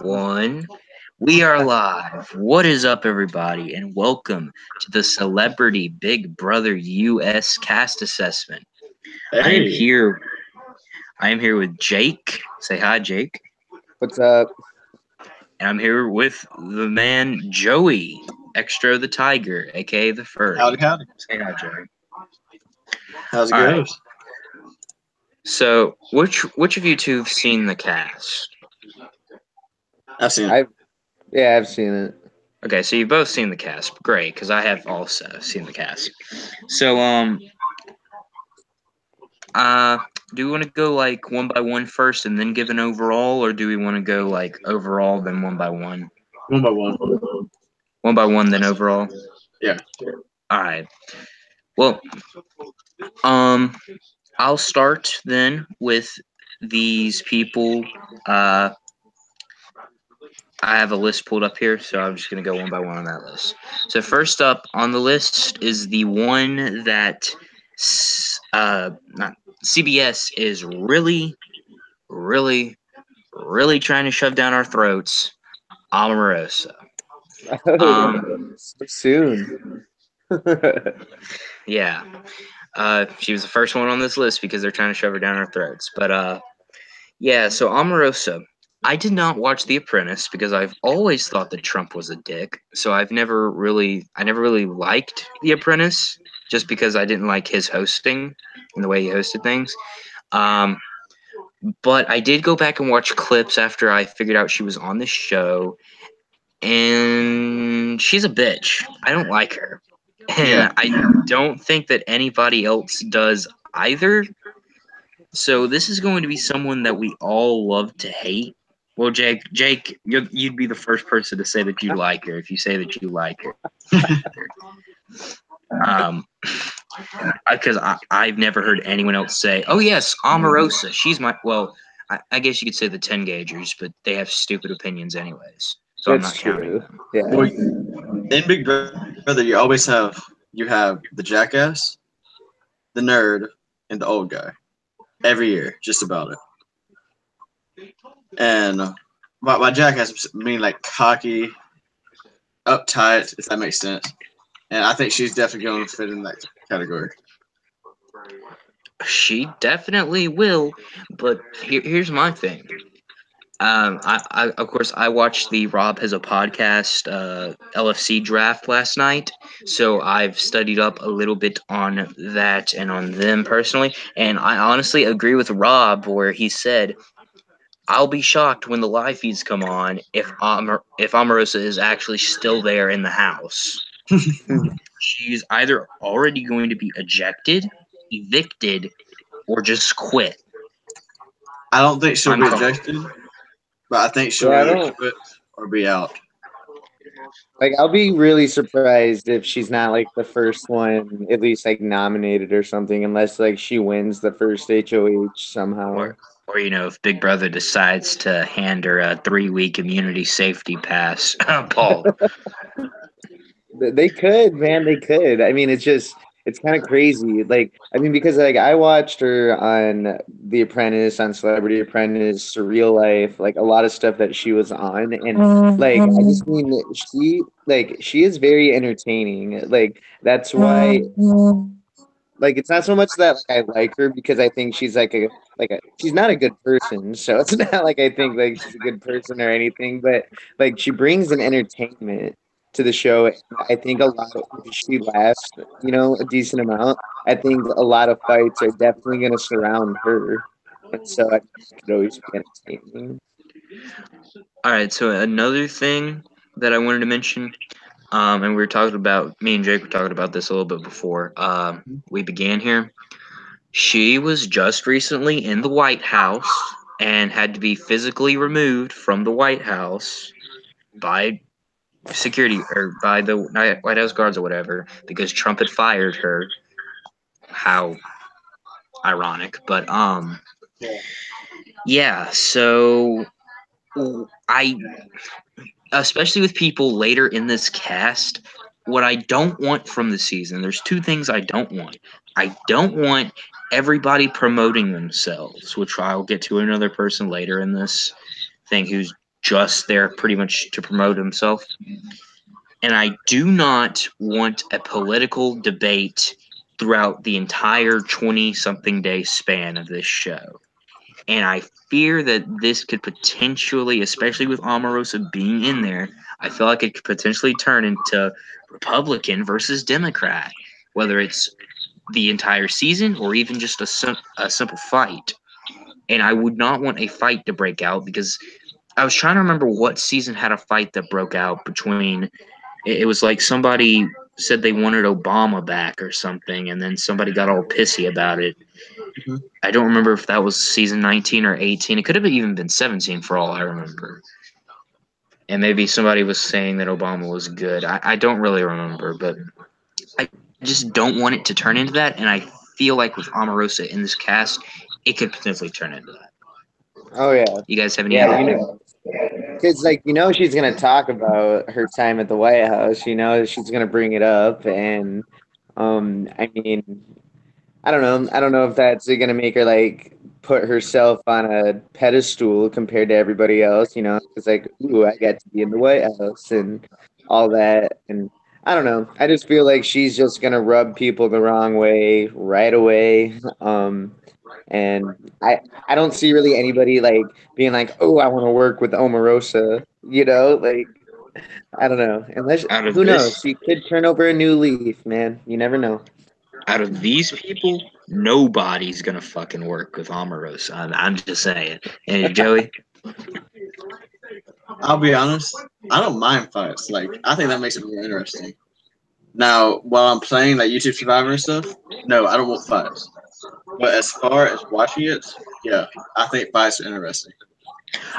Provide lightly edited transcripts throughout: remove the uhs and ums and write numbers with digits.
One. We are live. What is up, everybody, and welcome to the Celebrity Big Brother US Cast Assessment. I am Hey, here. I am here with Jake. Say hi, Jake. What's up? And I'm here with the man Joey, Extra the Tiger, aka the howdy, Furry. howdy. Say hi, Joey. How's it All right. going? So, which of you two have seen the cast? I've seen it. I've seen it. Okay, so you've both seen the cast. Great, because I have also seen the cast. So, Uh, do we want to go like one by one first and then give an overall, or do we want to go like overall then one by one? One by one. One by one then overall. Yeah. All right. Well, um, I'll start then with these people. I have a list pulled up here, so I'm just gonna go one by one on that list. So first up on the list is the one that, not CBS is really, really, really trying to shove down our throats. Omarosa. So soon. Yeah. She was the first one on this list because they're trying to shove her down our throats. But yeah, so Omarosa. I did not watch The Apprentice because I've always thought that Trump was a dick. So I never really liked The Apprentice just because I didn't like his hosting and the way he hosted things. Um, but I did go back and watch clips after I figured out she was on the show, and she's a bitch. I don't like her. Yeah. And I don't think that anybody else does either. So this is going to be someone that we all love to hate. Well, Jake, you'd be the first person to say that you like her if you say that you like her. Um, because I've never heard anyone else say, "Oh yes, Omarosa, she's my." Well, I guess you could say the 10 Gagers, but they have stupid opinions anyways, so I'm That's not counting true. them. Yeah. Well, in Big Brother, you have the jackass, the nerd, and the old guy. Every year, just about it. And by jackass, I mean like cocky, uptight, if that makes sense. And I think she's definitely going to fit in that category. She definitely will, but here's my thing. I of course I watched the Rob Has a Podcast LFC draft last night, so I've studied up a little bit on that and on them personally, and I honestly agree with Rob where he said, "I'll be shocked when the live feeds come on if Omarosa is actually still there in the house. She's either already going to be ejected, evicted, or just quit." I don't think she'll I'm be calling. ejected, but I think she'll Yeah, I either don't quit or be out. I'll be really surprised if she's not like the first one, at least like nominated or something, unless like she wins the first HOH somehow. Or if Big Brother decides to hand her a 3-week immunity safety pass, Paul. They could, man, they could. I mean, it's kind of crazy. Like, I mean, because like I watched her on The Apprentice, on Celebrity Apprentice, Surreal Life, like a lot of stuff that she was on, and like I just mean she is very entertaining. Like that's why like it's not so much that like I like her because I think she's like a she's not a good person. So it's not like I think like she's a good person or anything, but like she brings an entertainment to the show. And I think a lot of if she lasts, a decent amount, I think a lot of fights are definitely gonna surround her. And so I think it could always be entertaining. All right, so another thing that I wanted to mention, and we were talking about, me and Jake were talking about this a little bit before we began here. She was just recently in the White House and had to be physically removed from the White House by security or by the White House guards or whatever because Trump had fired her. How ironic, but yeah. So I, especially with people later in this cast, what I don't want from the season, there's two things I don't want. I don't want everybody promoting themselves, which I'll get to another person later in this thing who's just there pretty much to promote himself. And I do not want a political debate throughout the entire 20-something day span of this show. And I fear that this could potentially, especially with Omarosa being in there, I feel like it could potentially turn into Republican versus Democrat, whether it's the entire season or even just a simple fight. And I would not want a fight to break out because I was trying to remember what season had a fight that broke out between. It was like somebody said they wanted Obama back or something, and then somebody got all pissy about it. Mhm. I don't remember if that was season 19 or 18. It could have even been 17 for all I remember. And maybe somebody was saying that Obama was good. I don't really remember, but I just don't want it to turn into that. And I feel like with Omarosa in this cast, it could potentially turn into that. Oh yeah, You guys have any yeah. idea? Because like she's gonna talk about her time at the White House. She's gonna bring it up, and I mean, I don't know. I don't know if that's gonna make her like put herself on a pedestal compared to everybody else. It's like, ooh, I got to be in the White House and all that, and I don't know. I just feel like she's just gonna rub people the wrong way right away. And I don't see really anybody like being like, oh, I want to work with Omarosa. Like I don't know. Unless Out of who knows? this, She could turn over a new leaf, man. You never know. out of these people, nobody's gonna fucking work with Omarosa. I'm just saying. And Joey, I'll be honest. I don't mind fights. Like I think that makes it more interesting. Now, while I'm playing like YouTube Survivor and stuff, no, I don't want fights. But as far as watching it, yeah, I think fights are interesting.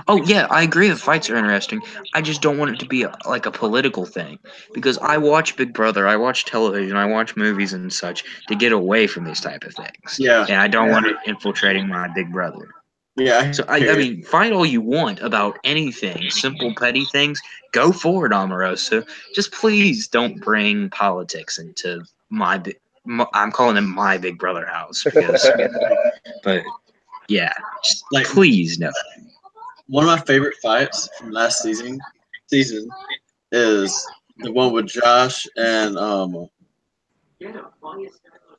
oh yeah, I agree that fights are interesting. I just don't want it to be like a political thing because I watch Big Brother, I watch television, I watch movies and such to get away from these type of things. Yeah, And I don't want it infiltrating my Big Brother. yeah. So I mean, fight all you want about anything, simple petty things. Go forward, Omarosa. Just please don't bring politics into I'm calling it my Big Brother house because, but yeah, just Like please no. one of my favorite fights from last season is the one with Josh and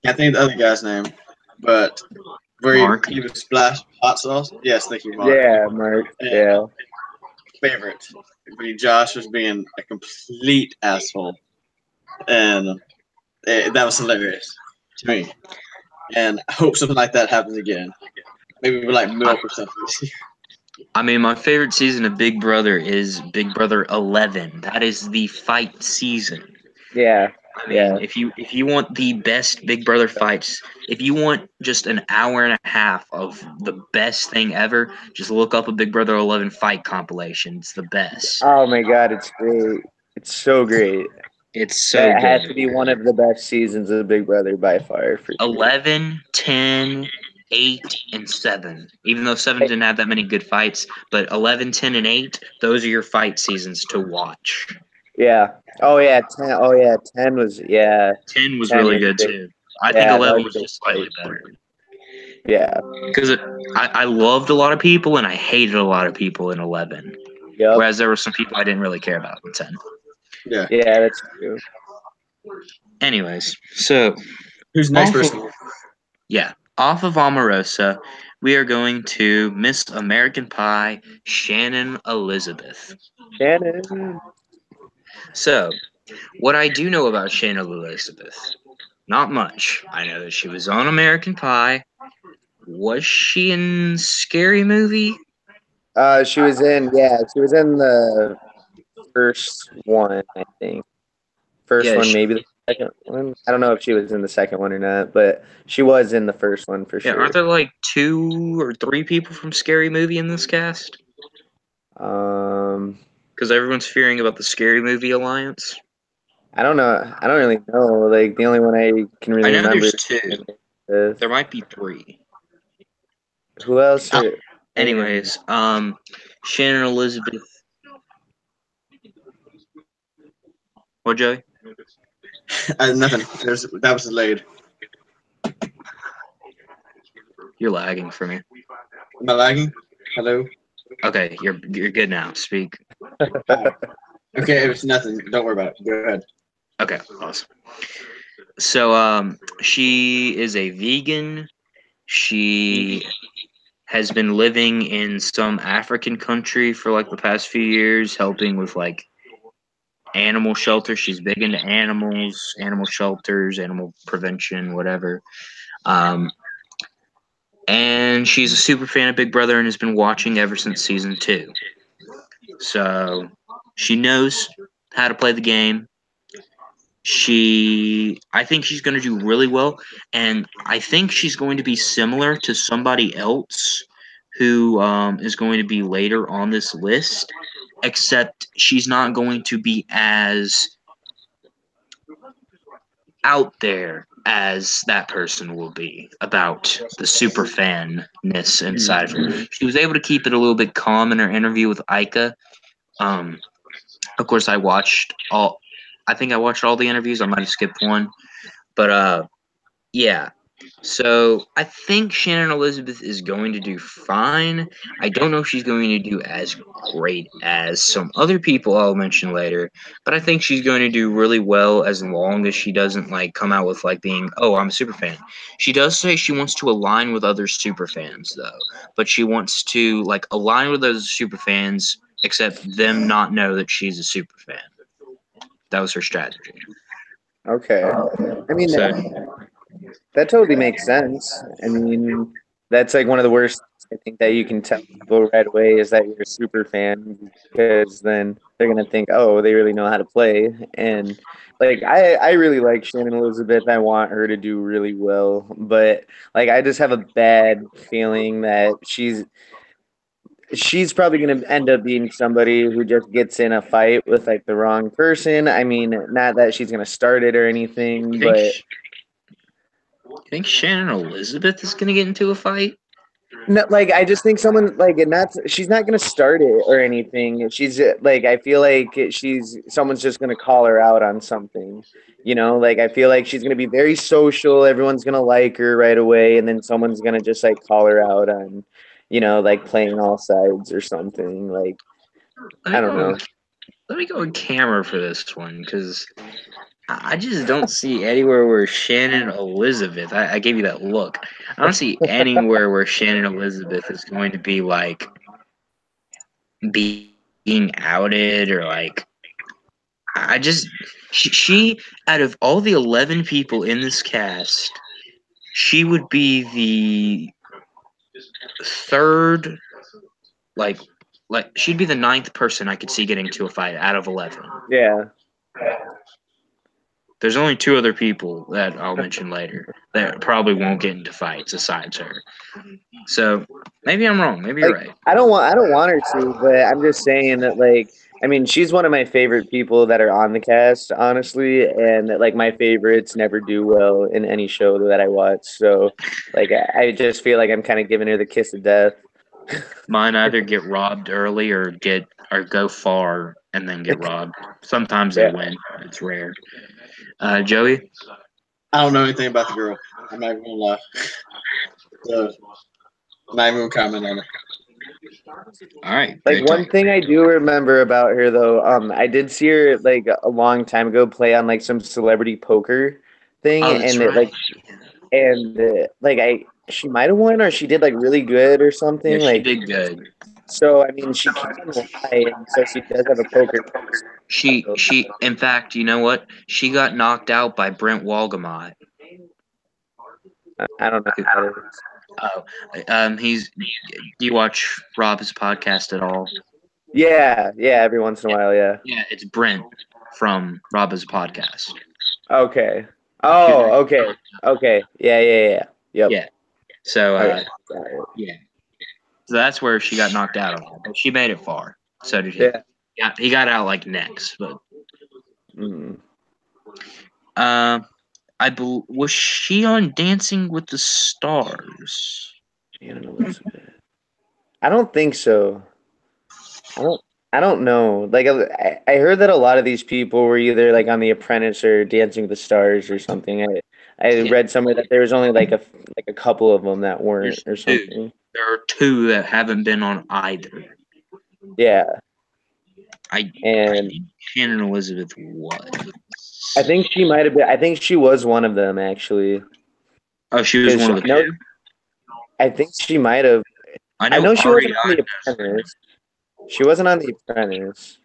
can't think of the other guy's name, but where Mark. he would splash hot sauce. Yes, thank you, Mark. Yeah, Mark. And Yeah. favorite. Josh was being a complete asshole, and that was hilarious to me. And I hope something like that happens again. Maybe with like milk or something. I mean, my favorite season of Big Brother is Big Brother 11. That is the fight season. Yeah. I mean, if you want the best Big Brother fights, if you want just an hour and a half of the best thing ever, just look up a Big Brother 11 fight compilation. It's the best. Oh my God, it's great. It's so great. It's so That has good. to be one of the best seasons of Big Brother by far. For sure. 11, 10, 8, and 7. Even though 7 didn't have that many good fights, but 11, 10, and 8, those are your fight seasons to watch. Yeah. Oh yeah. 10. Oh yeah. 10 was 10 was 10 really was good big. too. I Yeah, think that 11 was was just slightly better. Yeah. Because I loved a lot of people and I hated a lot of people in 11. Yep. Whereas there were some people I didn't really care about in 10. Yeah. Yeah, that's true. Anyways, so Who's next off of, person? off of Omarosa, we are going to Miss American Pie, Shannon Elizabeth. Shannon. So, what I do know about Shannon Elizabeth, not much. I know that she was on American Pie. Was she in Scary Movie? She was in the first one, I think. First Yeah, one, maybe the second one. I don't know if she was in the second one or not, but she was in the first one for Yeah, sure. aren't there like 2 or 3 people from Scary Movie in this cast? Um, Because everyone's fearing about the Scary Movie alliance. I don't know. I don't really know. Like the only one I can really I know remember. there's 2. Is, There might be 3. who else? Anyways, Shannon Elizabeth. What, Joey? Nothing. That was delayed. You're lagging for me. Am I lagging? Hello? Okay, you're good now. Speak. Okay, if it's nothing, don't worry about it. Go ahead. Okay, awesome. So she is a vegan. She has been living in some African country for like the past few years, helping with like animal shelter. She's big into animals, animal shelters, animal prevention, whatever. Um, and she's a super fan of Big Brother and has been watching ever since season 2. So she knows how to play the game. I think she's going to do really well, and I think she's going to be similar to somebody else who is going to be later on this list, except she's not going to be as out there as that person will be about the super fanness inside of her. She was able to keep it a little bit calm in her interview with Ica. Of course, I think I watched all the interviews. I might have skipped one, but yeah. So I think Shannon Elizabeth is going to do fine. I don't know if she's going to do as great as some other people I'll mention later, but I think she's going to do really well as long as she doesn't like come out with like being, oh, I'm a super fan. She does say she wants to align with other super fans though, but she wants to like align with those super fans except them not know that she's a super fan. That was her strategy. Okay. I mean, So that totally makes sense. I mean, that's like one of the worst I think that you can tell people right away is that you're a super fan because then they're gonna think, oh, they really know how to play. And like I really like Shannon Elizabeth. I want her to do really well, but like I just have a bad feeling that she's probably going to end up being somebody who just gets in a fight with like the wrong person. I mean, not that she's going to start it or anything, but you think Shannon Elizabeth is going to get into a fight? no, like I just think someone like not she's not going to start it or anything. She's like I feel like someone's just going to call her out on something. You know, like I feel like she's going to be very social, everyone's going to like her right away and then someone's going to just like call her out on like playing all sides or something like I don't know. Let me go with camera for this one because I just don't see anywhere where Shannon Elizabeth. I gave you that look. I don't see anywhere where Shannon Elizabeth is going to be like being outed or like. I just she out of all the 11 people in this cast, she would be the third, like she'd be the 9th person I could see getting into a fight out of 11. Yeah. There's only 2 other people that I'll mention later that probably won't get into fights besides her. So maybe I'm wrong. Maybe you're right. I don't want her to, but I'm just saying that like I mean she's one of my favorite people that are on the cast, honestly, and like my favorites never do well in any show that I watch. So like I just feel like I'm kind of giving her the kiss of death. Mine either get robbed early or go far and then get robbed. Sometimes they win. It's rare. Joey? I don't know anything about the girl. I'm not even gonna lie. So, I'm not even gonna comment on it. All right. Like one thing I do remember about her though, I did see her like a long time ago play on like some celebrity poker thing, and right. she might have won or she did like really good or something. Yeah, she like did good. So I mean, she can lie, and so she does have a poker. She in fact, you know what? She got knocked out by Brent Walgamot. I don't know who that is. Oh, do you watch Rob's podcast at all? Yeah, every once in a while, yeah. Yeah, it's Brent from Rob's podcast. Okay. Oh, okay. Yeah. Yep. Yeah. So, Okay. yeah. So that's where she got knocked out on. But she made it far. So did he. Yeah. He got out like next, but. Mm. Was she on Dancing with the Stars? I don't think so. I don't know. Like I heard that a lot of these people were either like on The Apprentice or Dancing with the Stars or something. I read somewhere that there was only like a couple of them that weren't or something. There are 2 that haven't been on either. Yeah, I and think Shannon Elizabeth was. I think she might have been. I think she was one of them actually. Oh, she was Because one of the no, two. I think she might have. I I know know she wasn't on The Ariana. Apprentice. She wasn't on The Apprentice.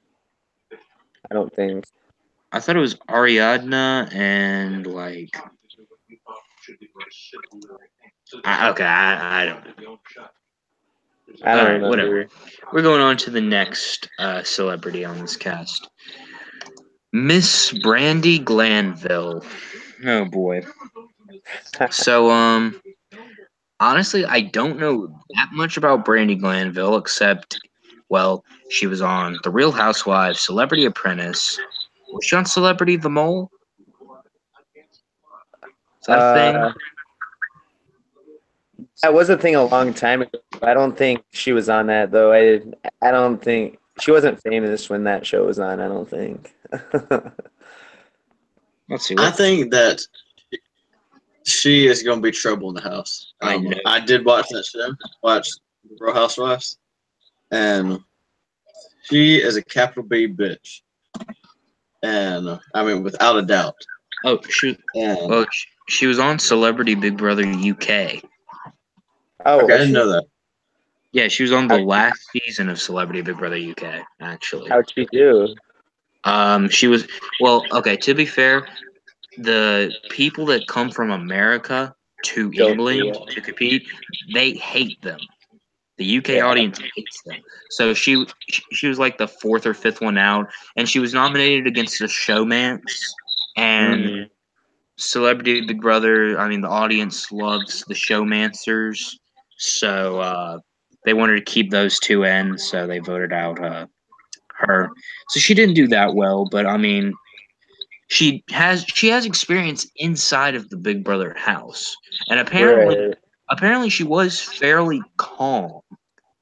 I don't think. I thought it was Ariadna and like. I don't know. I All don't right, whatever. remember. We're going on to the next celebrity on this cast. Miss Brandy Glanville. Oh boy. So honestly, I don't know that much about Brandy Glanville except well, she was on The Real Housewives, Celebrity Apprentice. Was she on Celebrity the Mole? Is that a thing? Uh, that was a thing a long time ago. I don't think she was on that though. I don't think she wasn't famous when that show was on. I don't think. Let's see I what think that she is gonna be trouble in the house. I know. I did watch that show, watch Real Housewives, and she is a capital B bitch, and I mean without a doubt. Oh, she And well, she was on Celebrity Big Brother UK. Oh, okay, I was didn't she? know that. Yeah, she was on the How, last season of Celebrity Big Brother UK, actually. how'd she do? She was well, okay, to be fair, the people that come from America to Chelsea. England to compete, they hate them. The UK Yeah. audience hates them. So she was like the fourth or fifth one out, and she was nominated against the Showmance and Mm. Celebrity Big Brother. I mean, the audience loves the Showmancers, so they wanted to keep those two in, so they voted out her. So she didn't do that well, but I mean, she has experience inside of the Big Brother house, and Right. apparently she was fairly calm.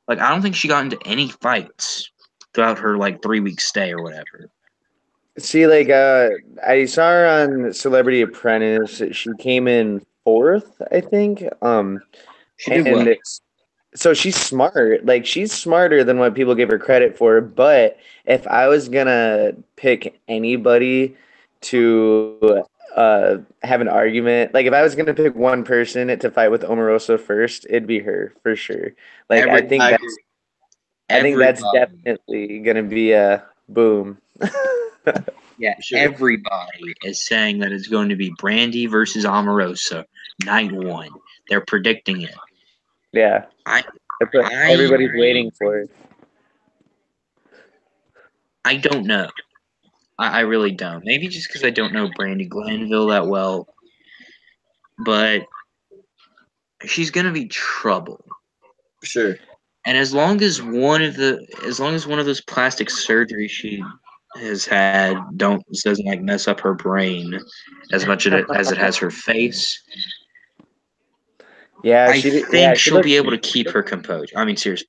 Like I don't think she got into any fights throughout her like 3 week stay or whatever. See, like, I saw her on Celebrity Apprentice. She came in fourth, I think. She did well. And so she's smart. Like, she's smarter than what people give her credit for. But if I was gonna pick anybody to have an argument, like if I was gonna pick one person to fight with Omarosa first, it'd be her for sure. Like, Every I agree. I think that's everybody, definitely gonna be a boom. yeah, Sure. everybody is saying that it's going to be Brandy versus Omarosa night one. They're predicting it. Yeah. I That's what I everybody's waiting for. I don't know. I really don't. Maybe just because I don't know Brandy Glanville that well, but she's gonna be trouble. Sure. And as long as one of those plastic surgeries she has had doesn't like mess up her brain as much as it has her face, Yeah, I think she she'll be able to keep her composure. I mean, seriously.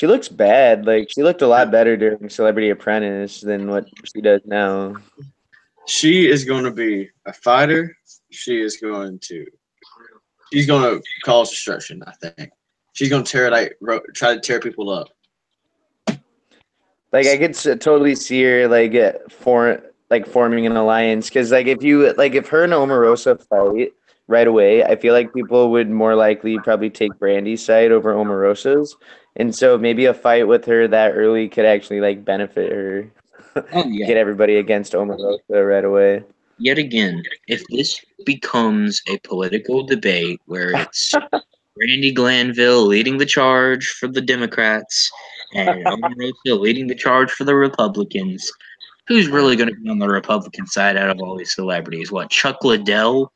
looks bad. Like she looked a lot better during Celebrity Apprentice than what she does now. She is going to be a fighter. She's going to cause destruction. I think she's going to try to tear people up. Like I could totally see her forming an alliance because if her and Omarosa fight right away, I feel like people would more likely probably take Brandy's side over Omarosa's, and so maybe a fight with her that early could actually like benefit her. Oh yeah. Get everybody against Omarosa right away. Yet again, if this becomes a political debate where it's Brandy Glanville leading the charge for the Democrats and Omarosa leading the charge for the Republicans, who's really going to be on the Republican side out of all these celebrities? What, Chuck Liddell?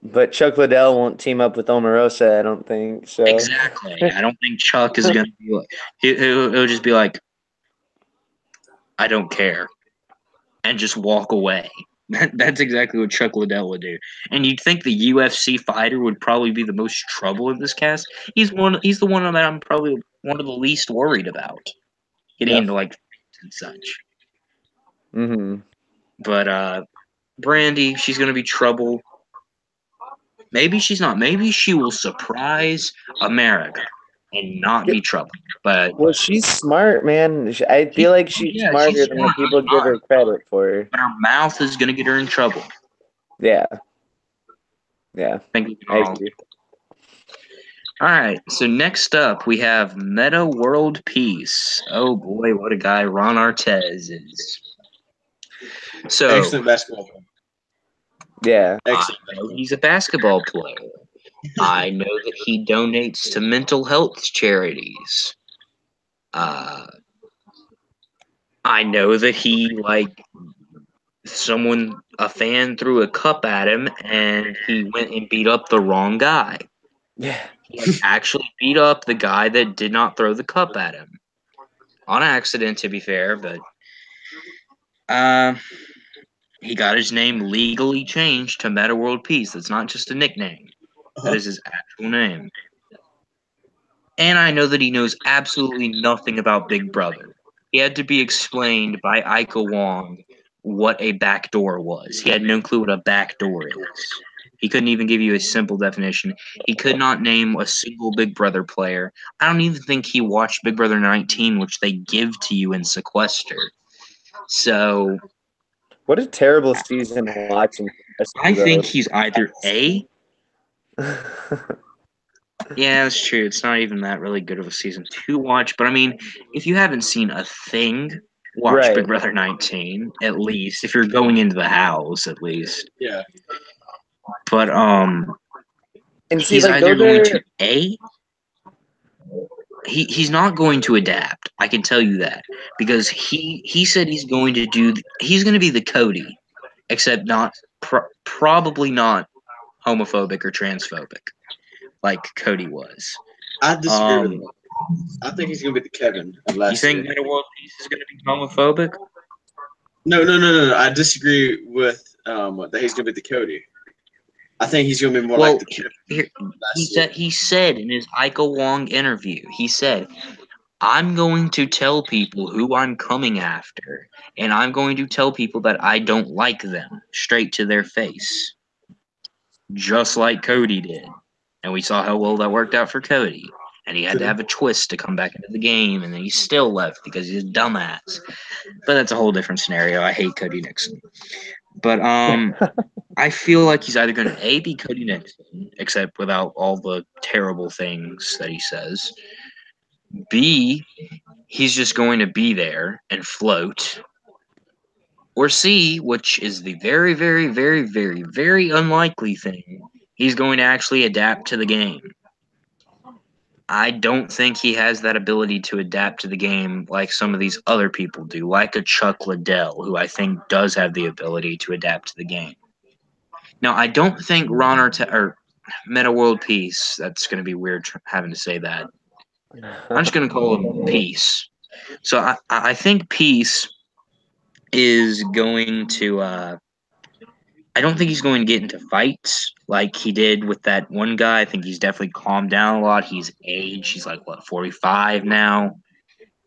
But Chuck Liddell won't team up with Omarosa, I don't think. So Exactly. I don't think Chuck is going to be like, he'll just be like, I don't care, and just walk away. That's exactly what Chuck Liddell would do. And you'd think the UFC fighter would probably be the most trouble in this cast. He's the one that I'm probably one of the least worried about getting into like and such. Mm-hmm. But Brandy, she's gonna be trouble. Maybe she's not. Maybe she will surprise America. and not be trouble. But Well, she's smart, man. I feel like she's yeah, smarter she's than what smart. people give her credit for. But her mouth is gonna get her in trouble. Yeah. Yeah. I think we can I all. agree. All right. So next up, we have Meta World Peace. Oh boy, what a guy Ron Artez is. So Excellent basketball player. Yeah. I Excellent. know he's a basketball player. I know that he donates to mental health charities. I know that he a fan threw a cup at him and he went and beat up the wrong guy. Yeah. He actually beat up the guy that did not throw the cup at him. On accident, to be fair, but he got his name legally changed to Meta World Peace. That's not just a nickname. That is his actual name. And I know that he knows absolutely nothing about Big Brother. He had to be explained by Ika Wong what a backdoor was. He had no clue what a backdoor is. He couldn't even give you a simple definition. He could not name a single Big Brother player. I don't even think he watched Big Brother 19, which they give to you in Sequester. So What a terrible season watching. I think he's either A. Yeah, that's true. It's not even that really good of a season to watch. But I mean, if you haven't seen a thing, watch Right. Big Brother 19 at least. If you're going into the house, at least. Yeah. But And see, he's like either those going are to A. He's not going to adapt. I can tell you that because he said he's going to do. He's going to be the Cody, except not probably not homophobic or transphobic like Cody was. I disagree with that. I think he's gonna be the Kevin of You last think year. Meta World Peace is going to be homophobic? No. I disagree with that he's gonna be the Cody. I think he's gonna be more like the Kevin. He said in his Ika Wong interview, he said, I'm going to tell people who I'm coming after, and I'm going to tell people that I don't like them straight to their face. Just like Cody did. And we saw how well that worked out for Cody. And he had to have a twist to come back into the game, and then he still left because he's a dumbass. But that's a whole different scenario. I hate Cody Nixon. But I feel like he's either going to A, be Cody Nixon, except without all the terrible things that he says. B, he's just going to be there and float. Or C, which is the very, very, very, very, very unlikely thing, he's going to actually adapt to the game. I don't think he has that ability to adapt to the game like some of these other people do, like a Chuck Liddell, who I think does have the ability to adapt to the game. Now, I don't think or Meta World Peace, that's going to be weird having to say that. I'm just going to call him Peace. So I think Peace is going to I don't think he's going to get into fights like he did with that one guy. I think he's definitely calmed down a lot. He's aged. He's like, 45 now?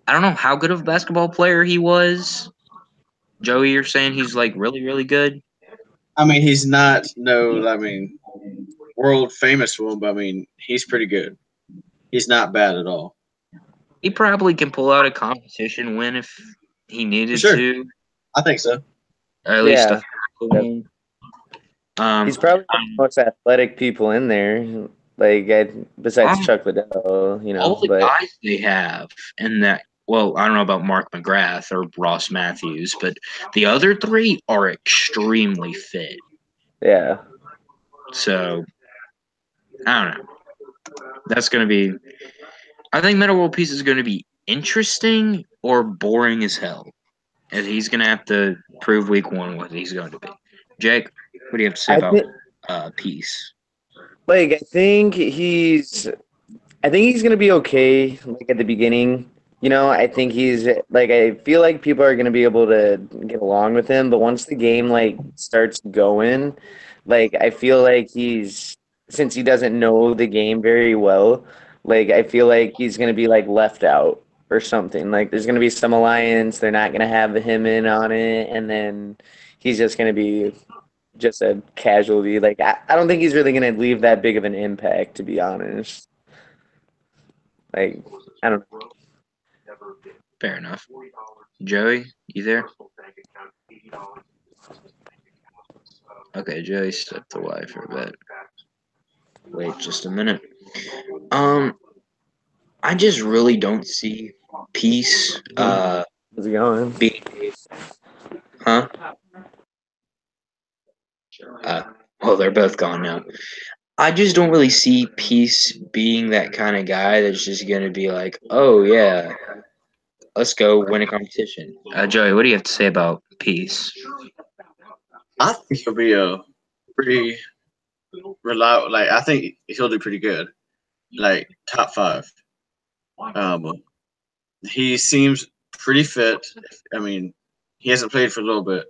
I don't know how good of a basketball player he was. Joey, you're saying he's like really, really good? I mean, he's not world famous one, but I mean, he's pretty good. He's not bad at all. He probably can pull out a competition win if he needed to. I think so. Or at least a win. He's probably one of the most athletic people in there, besides Chuck Liddell, all the guys they have in that. Well, I don't know about Mark McGrath or Ross Matthews, but the other three are extremely fit. Yeah. So I don't know. That's going to be. I think Meta World Peace is going to be interesting or boring as hell. And he's going to have to prove week one what he's going to be. Jake, what do you have to say about Peace? I think he's going to be okay, at the beginning. I think he's, I feel like people are going to be able to get along with him. But once the game, starts going, I feel like since he doesn't know the game very well, I feel like he's going to be, left out or something. There's going to be some alliance. They're not going to have him in on it. And then he's just going to be just a casualty. I don't think he's really going to leave that big of an impact, to be honest. Like, I don't know. Fair enough. Joey, you there? Okay, Joey stepped away for a bit. Wait just a minute. I just really don't see Peace How's it going? being huh? Well, they're both gone now. I just don't really see Peace being that kind of guy that's just gonna be like, oh yeah, let's go win a competition. Joey, what do you have to say about Peace? I think he'll be a pretty reliable. Like I think he'll do pretty good. Like top 5. He seems pretty fit. I mean, he hasn't played for a little bit.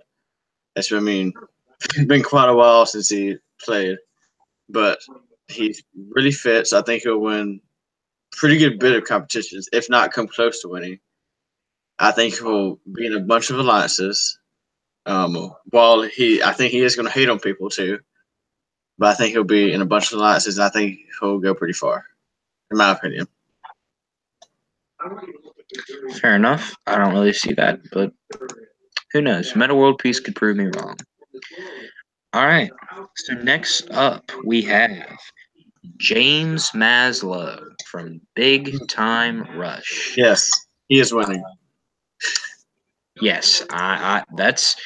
That's what I mean. It's been quite a while since he played, but he's really fit. So I think he'll win pretty good bit of competitions, if not come close to winning. I think he'll be in a bunch of alliances. While I think he is going to hate on people too, but I think he'll be in a bunch of alliances. And I think he'll go pretty far, in my opinion. Fair enough. I don't really see that, but who knows? Meta World Peace could prove me wrong. All right. So next up, we have James Maslow from Big Time Rush. Yes, he is winning. Yes, that's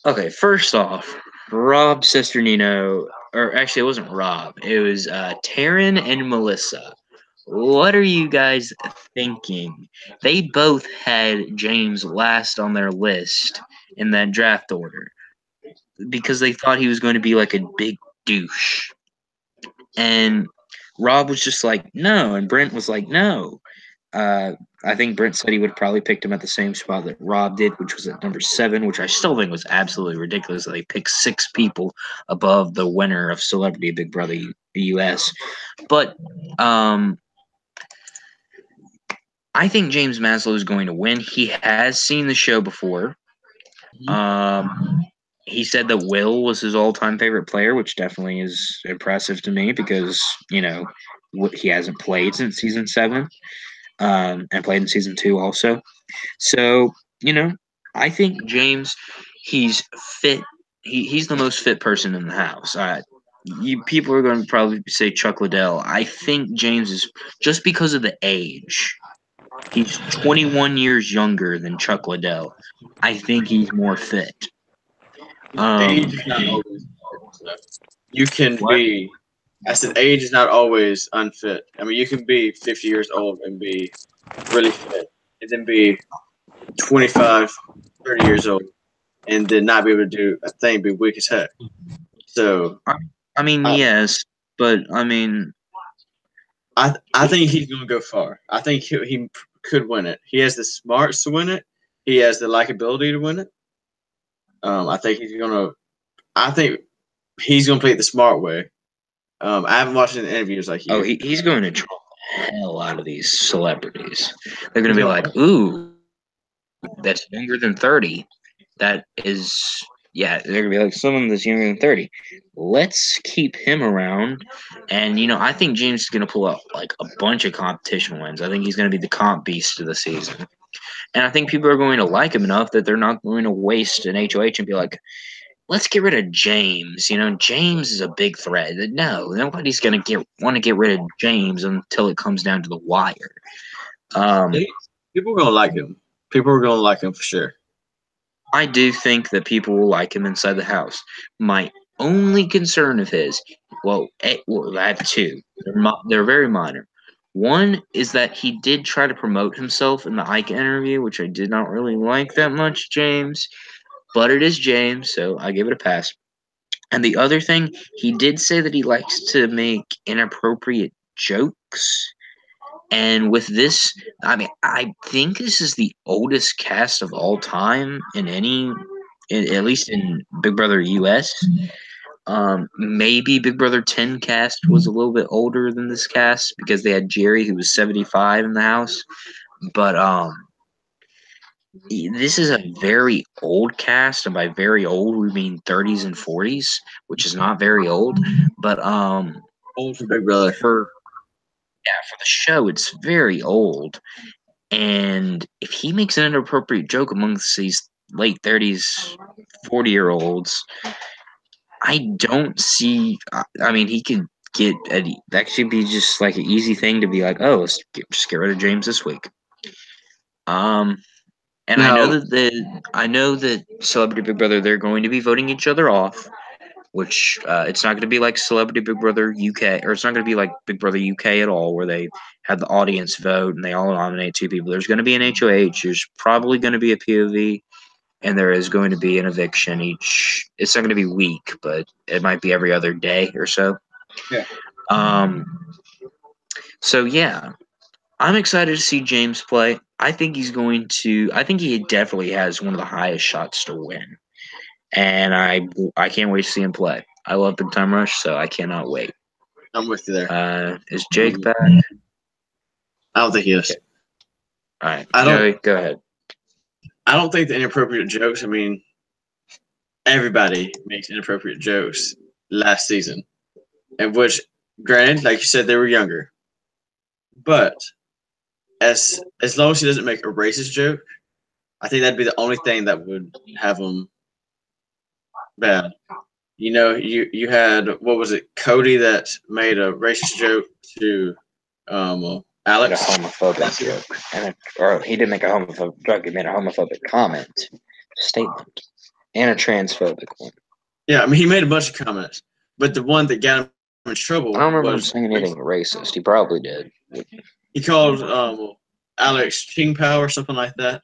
okay. First off, Rob Sesternino, or actually, it wasn't Rob. It was Taryn and Melissa. What are you guys thinking? They both had James last on their list in that draft order because they thought he was going to be like a big douche. And Rob was just like, no. And Brent was like, no. I think Brent said he would have probably picked him at the same spot that Rob did, which was at number 7, which I still think was absolutely ridiculous that they picked 6 people above the winner of Celebrity Big Brother US. But I think James Maslow is going to win. He has seen the show before. He said that Will was his all-time favorite player, which definitely is impressive to me because, you know, he hasn't played since season 7 and played in season 2 also. So, you know, I think James, he's fit. He's the most fit person in the house. People are going to probably say Chuck Liddell. I think James is, just because of the age, he's 21 years younger than Chuck Liddell. I think he's more fit. Age is not always. You can be. I said age is not always unfit. I mean, you can be 50 years old and be really fit, and then be 25, 30 years old, and then not be able to do a thing, be weak as heck. So, I mean, yes, but I mean, I think he's going to go far. I think he could win it. He has the smarts to win it. He has the likability to win it. I think he's going to play it the smart way. I haven't watched any interviews like you. Oh, he's going to troll the hell out of these celebrities. They're going to be like, ooh, that's younger than 30. That is, yeah, they're going to be like, someone that's younger than 30. Let's keep him around. And, you know, I think James is going to pull out like a bunch of competition wins. I think he's going to be the comp beast of the season. And I think people are going to like him enough that they're not going to waste an HOH and be like, let's get rid of James. You know, James is a big threat. No, nobody's going to want to get rid of James until it comes down to the wire. People are going to like him. People are going to like him for sure. I do think that people will like him inside the house. My only concern of his, well, I have 2. They're very minor. One is that he did try to promote himself in the Ike interview, which I did not really like that much, James. But it is James, so I give it a pass. And the other thing, he did say that he likes to make inappropriate jokes. And with this, I mean, I think this is the oldest cast of all time at least in Big Brother US. Maybe Big Brother 10 cast was a little bit older than this cast because they had Jerry, who was 75 in the house. But this is a very old cast, and by very old we mean 30s and 40s, which is not very old. But old for Big Brother. for the show, it's very old. And if he makes an inappropriate joke amongst these late 30s, 40-year-olds, I don't see. I mean, he could get that should be just like an easy thing to be like, oh, just get rid of James this week. And I know Now, I know that Celebrity Big Brother, they're going to be voting each other off, which it's not going to be like Celebrity Big Brother UK, or it's not going to be like Big Brother UK at all, where they have the audience vote and they all nominate two people. There's going to be an HOH. There's probably going to be a POV, and there is going to be an eviction each. It's not going to be week, but it might be every other day or so. Yeah. So yeah, I'm excited to see James play. I think he's going to. I think he definitely has one of the highest shots to win, and I can't wait to see him play. I love Big Time Rush, so I cannot wait. I'm with you there. Is Jake back? I don't think he is. Okay. All right, I don't- Joey, go ahead. I don't think the inappropriate jokes. I mean, everybody makes inappropriate jokes last season, and which, granted, like you said, they were younger. But as long as he doesn't make a racist joke, I think that'd be the only thing that would have him bad. You know, you had, what was it, Cody, that made a racist joke to Alex. A homophobic joke, or he didn't make a homophobic joke. He made a homophobic comment, statement, and a transphobic one. Yeah, I mean, he made a bunch of comments, but the one that got him in trouble I don't remember him was saying anything racist. He probably did. he called Alex Ching Pao or something like that.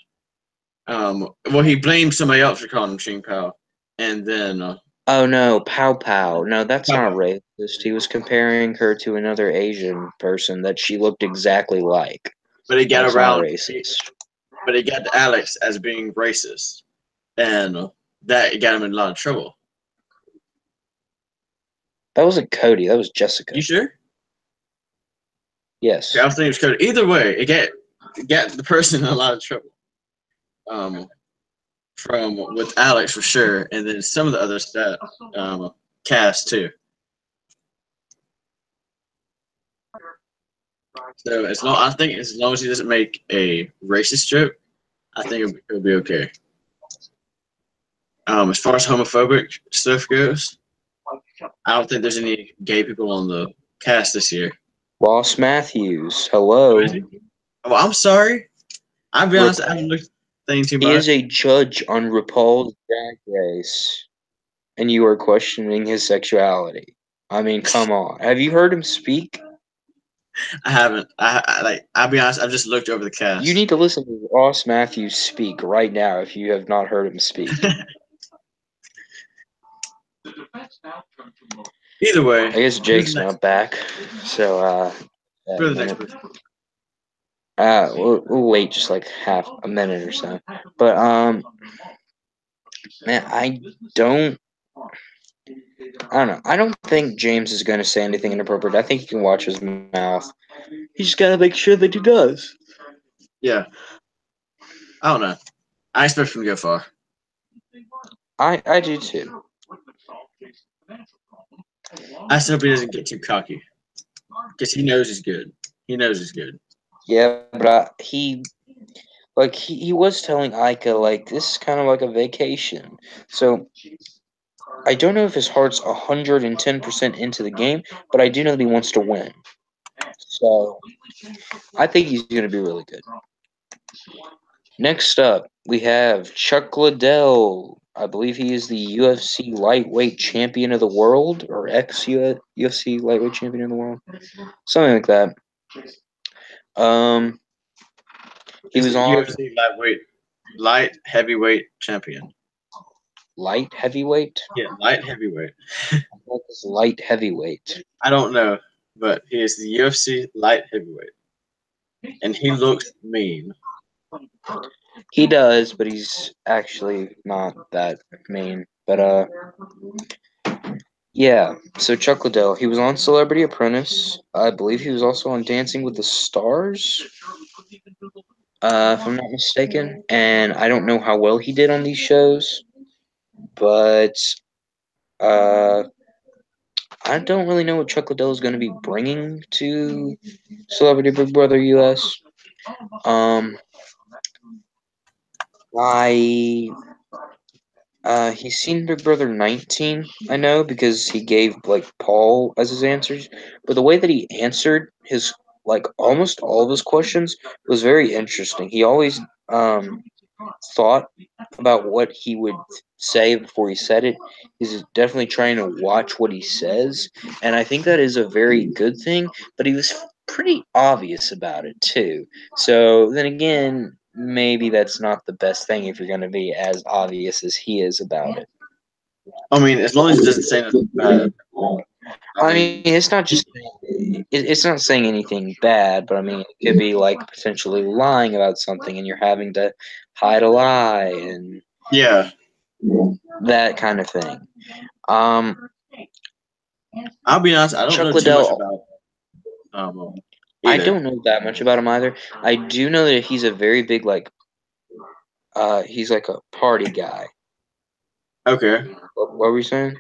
Well, he blamed somebody else for calling him Ching Pao, and then Oh no, Pow Pow. No, that's Pow not racist. He was comparing her to another Asian person that she looked exactly like. but he got That's around not racist. but he got to Alex as being racist, and that got him in a lot of trouble. That wasn't Cody. That was Jessica. You sure? Yes. I was thinking it was Cody. Either way, it got the person in a lot of trouble. From with Alex for sure, and then some of the other stuff, cast too. So I think as long as he doesn't make a racist joke, I think it'll be okay. As far as homophobic stuff goes, I don't think there's any gay people on the cast this year. Ross Matthews. Hello. Well, I'm sorry. I'll be honest, I haven't looked at things too much. He is a judge on RuPaul's Drag Race, and you are questioning his sexuality. I mean, come on. Have you heard him speak? I haven't. I'll be honest, I've just looked over the cast. You need to listen to Ross Matthews speak right now if you have not heard him speak. Either way, I guess Jake's not back, so for the next person. we'll wait just like half a minute or so. But man, I don't know. I don't think James is going to say anything inappropriate. I think he can watch his mouth. He's just got to make sure that he does. Yeah. I don't know. I expect him to go far. I do too. I just hope he doesn't get too cocky, because he knows he's good. He knows he's good. Yeah, but he was telling Ika, like, this is kind of like a vacation. So I don't know if his heart's 110% into the game, but I do know that he wants to win. So I think he's going to be really good. Next up, we have Chuck Liddell. I believe he is the UFC lightweight champion of the world, or ex-UFC lightweight champion of the world. Something like that. He was on UFC light heavyweight champion. Light heavyweight? Yeah, light heavyweight. What is light heavyweight? I don't know, but he is the UFC light heavyweight, and he looks mean. He does, but he's actually not that mean. But yeah. So Chuck Liddell, he was on Celebrity Apprentice. I believe he was also on Dancing with the Stars, if I'm not mistaken. And I don't know how well he did on these shows, but I don't really know what Chuck Liddell is going to be bringing to Celebrity Big Brother US. I he's seen Big Brother 19, I know, because he gave like Paul as his answers. But the way that he answered his like almost all of his questions was very interesting. He always thought about what he would say before he said it. He's definitely trying to watch what he says, and I think that is a very good thing. But he was pretty obvious about it too. So then again, maybe that's not the best thing if you're going to be as obvious as he is about it. I mean, as long as it doesn't say nothing bad. I mean, it's not just it's not saying anything bad, but I mean, it could be like potentially lying about something, and you're having to hide a lie and yeah, that kind of thing. I'll be honest. I don't Chuck know too much Liddell, about I either. don't know that much about him either. I do know that he's a very big he's like a party guy. Okay. What were you saying?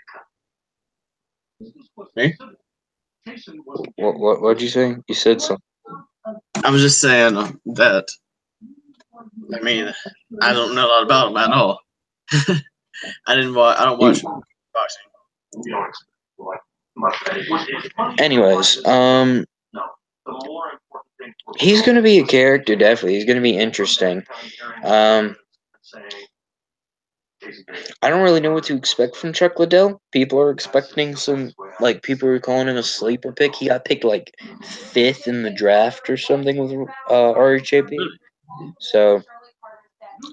Me? What'd you say? You said something. I was just saying that. I mean, I don't know a lot about him at all. I don't watch boxing. Anyways, he's gonna be a character. Definitely, he's gonna be interesting. I don't really know what to expect from Chuck Liddell. People are expecting people are calling him a sleeper pick. He got picked like 5th in the draft or something with RHAP. So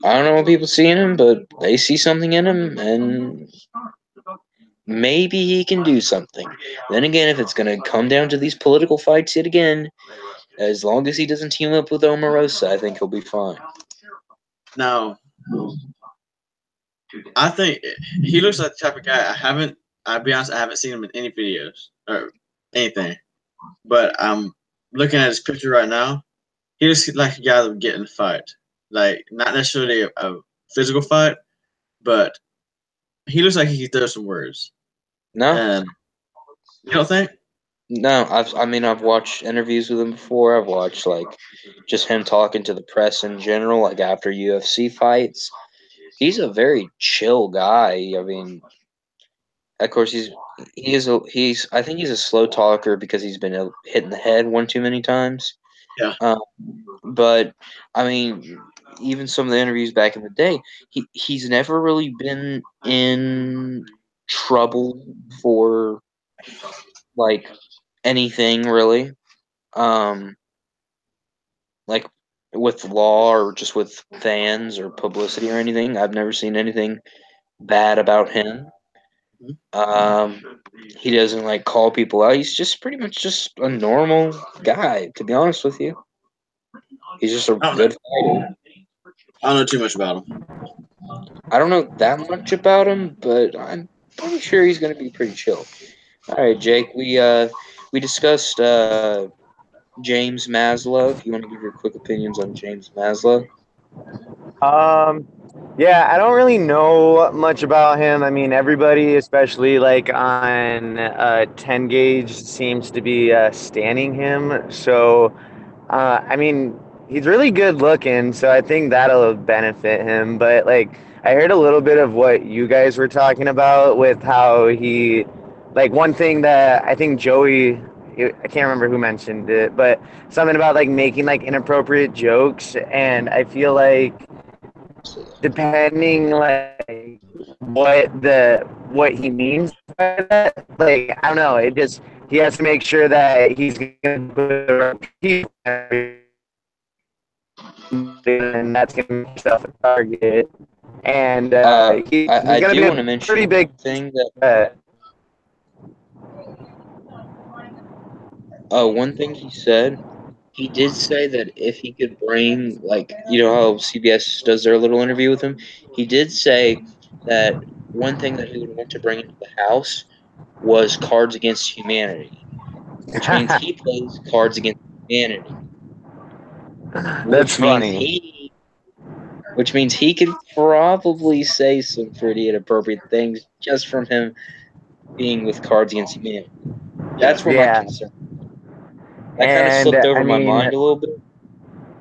I don't know what people see in him, but they see something in him, and maybe he can do something. Then again, if it's going to come down to these political fights yet again, as long as he doesn't team up with Omarosa, I think he'll be fine. Now, I think he looks like the type of guy I'll be honest, I haven't seen him in any videos or anything. But I'm looking at his picture right now. He looks like a guy that would get in a fight. Like, not necessarily a physical fight, but he looks like he can throw some words. No? And you don't think? No, I've watched interviews with him before. I've watched just him talking to the press in general, like after UFC fights. He's a very chill guy. I mean, of course he's I think he's a slow talker because he's been hit in the head one too many times. Yeah. But I mean, even some of the interviews back in the day, he's never really been in trouble for like anything really. Like with law or just with fans or publicity or anything. I've never seen anything bad about him. He doesn't call people out. He's just pretty much just a normal guy, to be honest with you. He's just a good fighter. I don't know too much about him. I don't know that much about him, but I'm pretty sure he's going to be pretty chill. All right, Jake. We discussed James Maslow. If you want to give your quick opinions on James Maslow. Yeah, I don't really know much about him. I mean, everybody, especially on 10 gauge, seems to be standing him. So, I mean, he's really good looking, so I think that'll benefit him. But I heard a little bit of what you guys were talking about with how he, one thing that I think Joey, I can't remember who mentioned it, but something about making inappropriate jokes, and I feel depending what he means by that, I don't know, he has to make sure that he's gonna put the right people, and that's gonna make himself a target. And he's I gonna do be want to a mention pretty big thing that one thing he said. He did say that if he could bring, how CBS does their little interview with him, he did say that one thing that he would want to bring into the house was Cards Against Humanity, which means he plays Cards Against Humanity. That's funny. Which means he could probably say some pretty inappropriate things just from him being with Cards Against Humanity. That's where my Yeah. concern. That kind of And, slipped over I my mean, mind a little bit.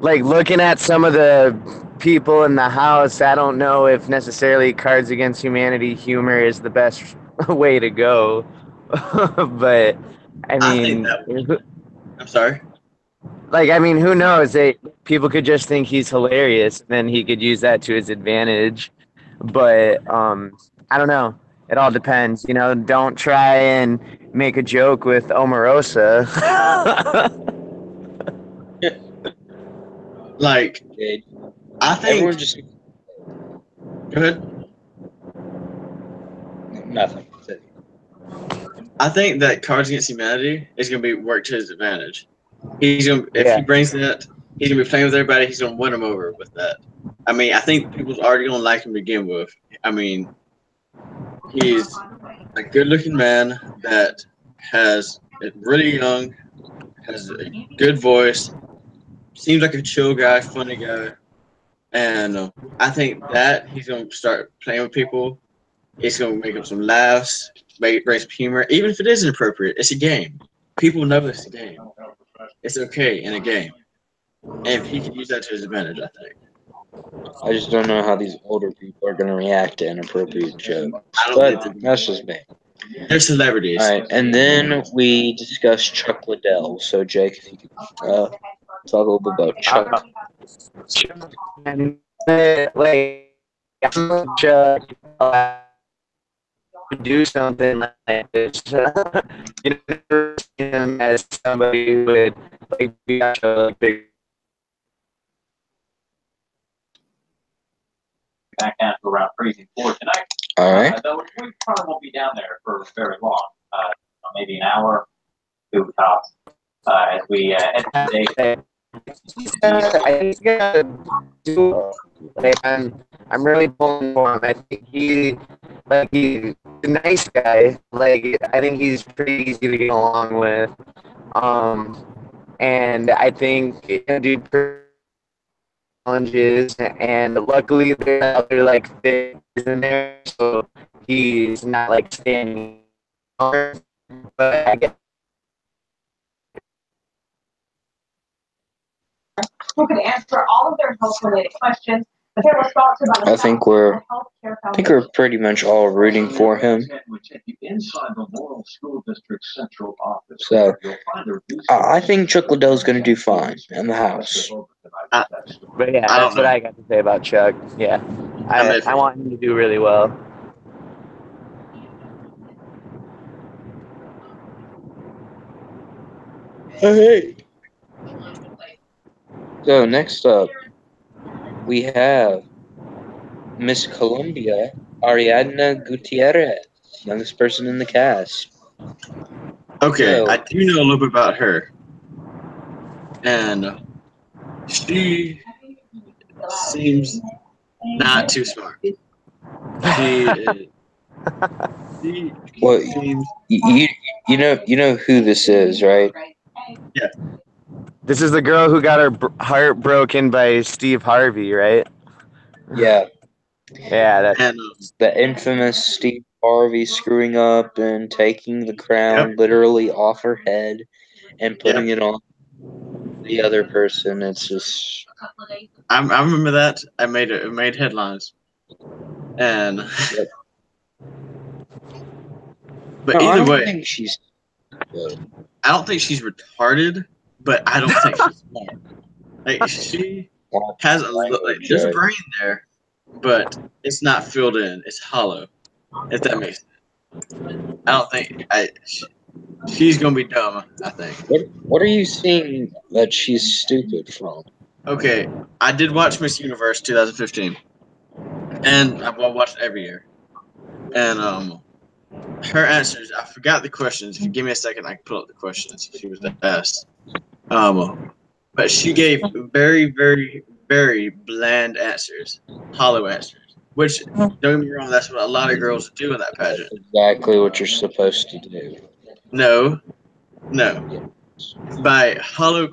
like looking at some of the people in the house, I don't know if necessarily Cards Against Humanity humor is the best way to go. But I I think mean, that. I'm sorry. like I mean, who knows? People could just think he's hilarious, and then he could use that to his advantage. But I don't know. It all depends, you know. Don't try and make a joke with Omarosa. Like, Okay. I think. Everyone just Go ahead. nothing. I think that Cards Against Humanity is going to be worked to his advantage. He's going if Yeah. he brings that, he's going to be playing with everybody. He's going to win them over with that. I mean, I think people's already going to like him to begin with. I mean, he's a good-looking man that is really young, has a good voice, seems like a chill guy, funny guy, and I think that he's going to start playing with people. It's going to make them some laughs, bring some humor, even if it is inappropriate. It's a game. People know it's a game. It's okay in a game, and if he can use that to his advantage, I think. I just don't know how these older people are going to react to inappropriate jokes. I don't But think that's just me. they're celebrities. All right, and then we discussed Chuck Liddell. So, Jake, if you could talk a little bit about Chuck. And like Chuck do something like this, you know, him as somebody who would like be like big. Back down to around freezing floor tonight. All right. Though we probably won't be down there for very long. Maybe an hour, two tops. As we head today. I think he's gonna do. Like, I'm really pulling for him. I think he's a nice guy. Like, I think he's pretty easy to get along with. And I think he can do challenges. And luckily, there are other like fish in there, so he's not like standing. But I guess. Who could answer all of their health-related questions. But there was thoughts about I think we're pretty much all rooting for him. So I think Chuck Liddell's going to do fine in the house. But yeah, I don't that's what know. I got to say about Chuck. Yeah, I want him to do really well. Hey. So next up, we have Miss Colombia, Ariadna Gutierrez, youngest person in the cast. Okay, So- I do know a little bit about her, and she seems not too smart. She Well, seems you know who this is, right? This is the girl who got her heart broken by Steve Harvey, right? Yeah, Yeah, that. and the infamous Steve Harvey screwing up and taking the crown literally off her head and putting it on the other person. It's just I remember that. It made headlines, and but No, I either don't way, think she's good. I don't think she's retarded, but I don't think she's smart. Like she has there's a brain there, but it's not filled in. It's hollow. If that makes sense. I don't think she's gonna be dumb. I think. What are you seeing that she's stupid from? Okay, I did watch Miss Universe 2015, and I watch it every year. And her answers, I forgot the questions. If you give me a second, I can pull up the questions she was asked. But she gave very, very, very bland answers, hollow answers. Which, don't get me wrong, that's what a lot of girls do in that pageant. Exactly what you're supposed to do. No. By hollow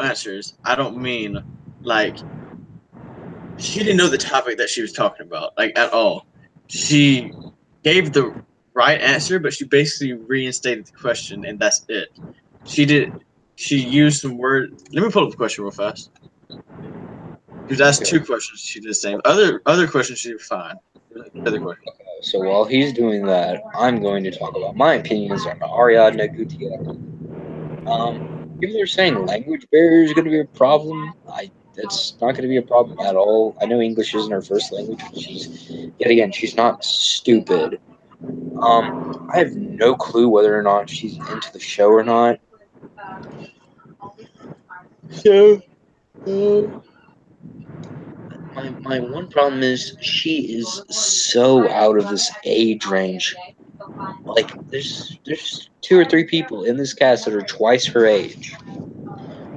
answers, I don't mean like she didn't know the topic that she was talking about, like at all. She gave the right answer, but she basically reinstated the question, and that's it. She used some word. Let me pull up the question real fast. She was asked two questions. She did the same. Other questions she was fine. Other question. So while he's doing that, I'm going to talk about my opinions on Ariadne Gutierrez. People are saying language barrier is going to be a problem. That's not going to be a problem at all. I know English isn't her first language, but she's not stupid. I have no clue whether or not she's into the show or not. So, my one problem is she is so out of this age range. Like, there's 2 or 3 people in this cast that are twice her age.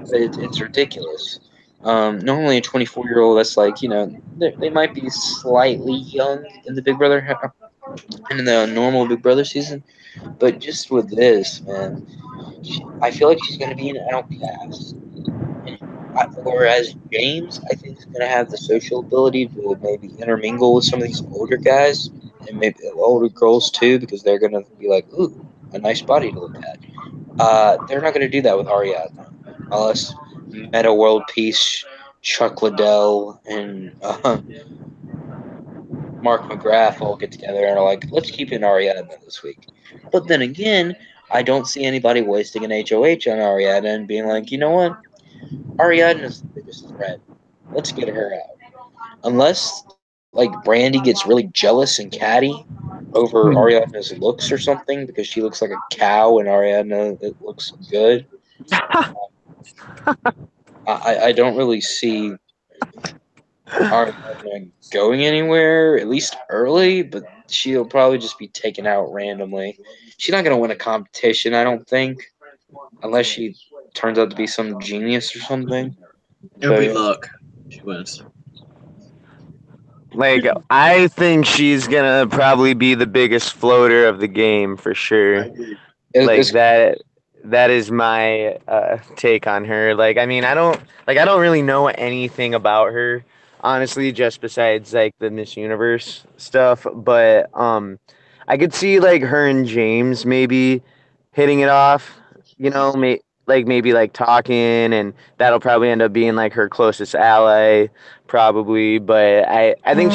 It's ridiculous. Normally a 24-year-old that's like, they might be slightly young in the Big Brother and in the normal Big Brother season, but just with this, man, I feel like she's going to be an outcast. Whereas James, I think, is going to have the social ability to maybe intermingle with some of these older guys and maybe older girls too, because they're going to be like, ooh, a nice body to look at. They're not going to do that with Ariadne, unless Meta World Peace, Chuck Liddell, and Mark McGrath all get together and are like, let's keep in Ariadne this week. But then again, I don't see anybody wasting an HOH on Ariadne and being like, you know what? Ariadne is the biggest threat. Let's get her out. Unless, like, Brandy gets really jealous and catty over Ariadne's looks or something because she looks like a cow and Ariadne it looks good. I don't really see Ariadne going anywhere, at least early, but she'll probably just be taken out randomly. She's not going to win a competition, I don't think, unless she turns out to be some genius or something. It'll be luck. She wins. Like, I think she's gonna probably be the biggest floater of the game for sure. Like that is my take on her. Like, I mean, I don't really know anything about her, honestly, just besides like the Miss Universe stuff. But I could see like her and James maybe hitting it off. Maybe like talking, and that'll probably end up being like her closest ally, probably. But I think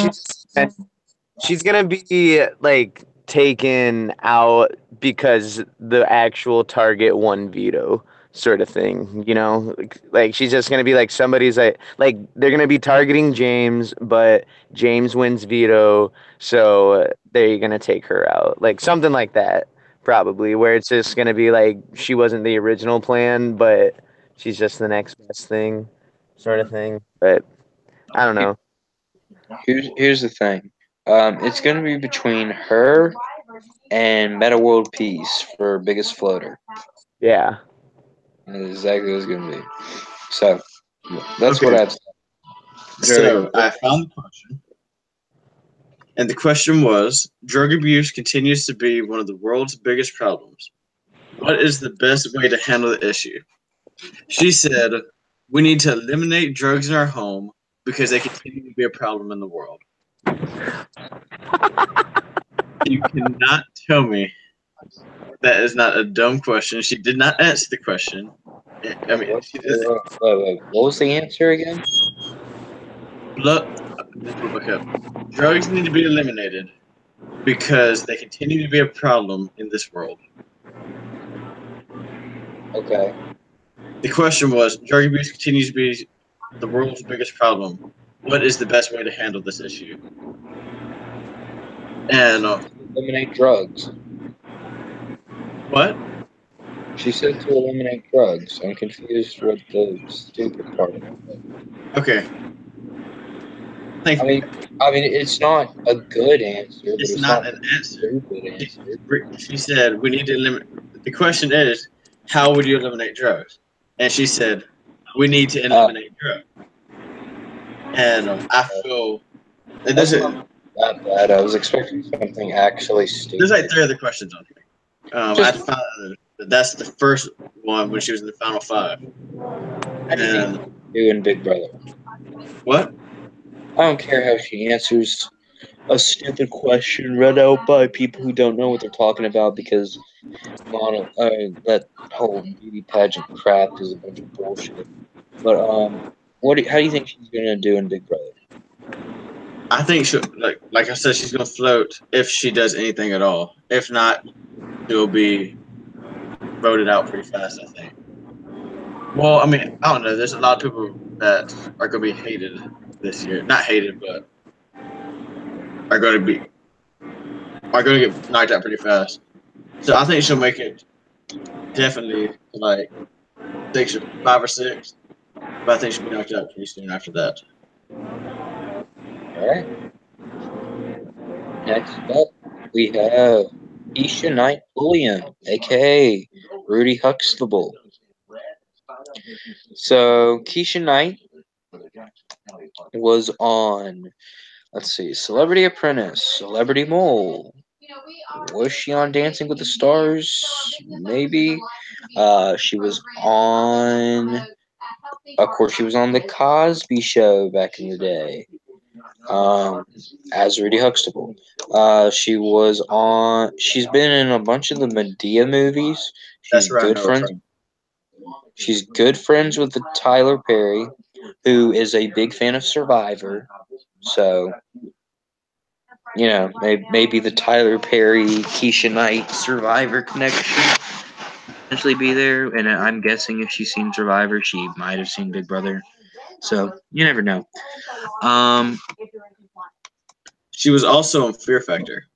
she's gonna be like taken out because the actual target won veto sort of thing, like she's just gonna be like somebody's like they're gonna be targeting James, but James wins veto, so they're gonna take her out, like something like that, probably, where it's just gonna be like she wasn't the original plan, but she's just the next best thing, sort of thing. But I don't know. Here's the thing. It's going to be between her and Meta World Peace for biggest floater. Yeah. That's exactly what it's going to be. So, that's what I'd say. So, I found the question. And the question was, drug abuse continues to be one of the world's biggest problems. What is the best way to handle the issue? She said, we need to eliminate drugs in our home because they continue to be a problem in the world. You cannot tell me that is not a dumb question. She did not answer the question. I mean, what was the answer again? Drugs need to be eliminated because they continue to be a problem in this world. Okay. The question was, drug abuse continues to be the world's biggest problem. What is the best way to handle this issue? And eliminate drugs. What? She said to eliminate drugs. I'm confused with the stupid part of it. Okay. Thank you. I mean, it's not a good answer. It's not an answer. She said we need to eliminate. The question is, how would you eliminate drugs? And she said, we need to eliminate drugs. And I feel that's not that bad. I was expecting something actually stupid. There's like 3 other questions on here. I found that's the first one when she was in the final 5. You and Big Brother. What? I don't care how she answers. a stupid question read out by people who don't know what they're talking about because that whole beauty pageant crap is a bunch of bullshit. But how do you think she's gonna do in Big Brother? I think she like I said, she's gonna float if she does anything at all. If not, she'll be voted out pretty fast, I think. Well, I mean, I don't know. There's a lot of people that are gonna be hated this year. Not hated, but are gonna get knocked out pretty fast. So I think she'll make it definitely like 5 or 6. But I think she'll be knocked out pretty soon after that. All right. Next up, we have Keisha Knight Pulliam, aka Rudy Huxtable. So Keisha Knight was on, let's see, Celebrity Apprentice, Celebrity Mole. Was she on Dancing with the Stars? Maybe. She was on, of course, she was on The Cosby Show back in the day. As Rudy Huxtable. She's been in a bunch of the Medea movies. That's where I know her from. She's good friends with the Tyler Perry, who is a big fan of Survivor. So, maybe the Tyler Perry, Keisha Knight Survivor connection potentially be there. And I'm guessing if she's seen Survivor, she might have seen Big Brother. So, you never know. She was also on Fear Factor.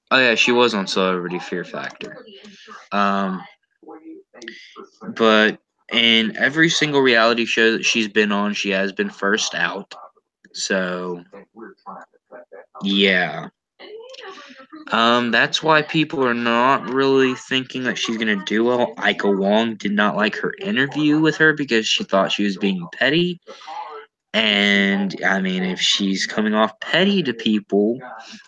Oh yeah, she was on Celebrity Fear Factor. But in every single reality show that she's been on, she has been first out. So yeah. That's why people are not really thinking that she's gonna do well. Ika Wong did not like her interview with her because she thought she was being petty. And I mean, if she's coming off petty to people,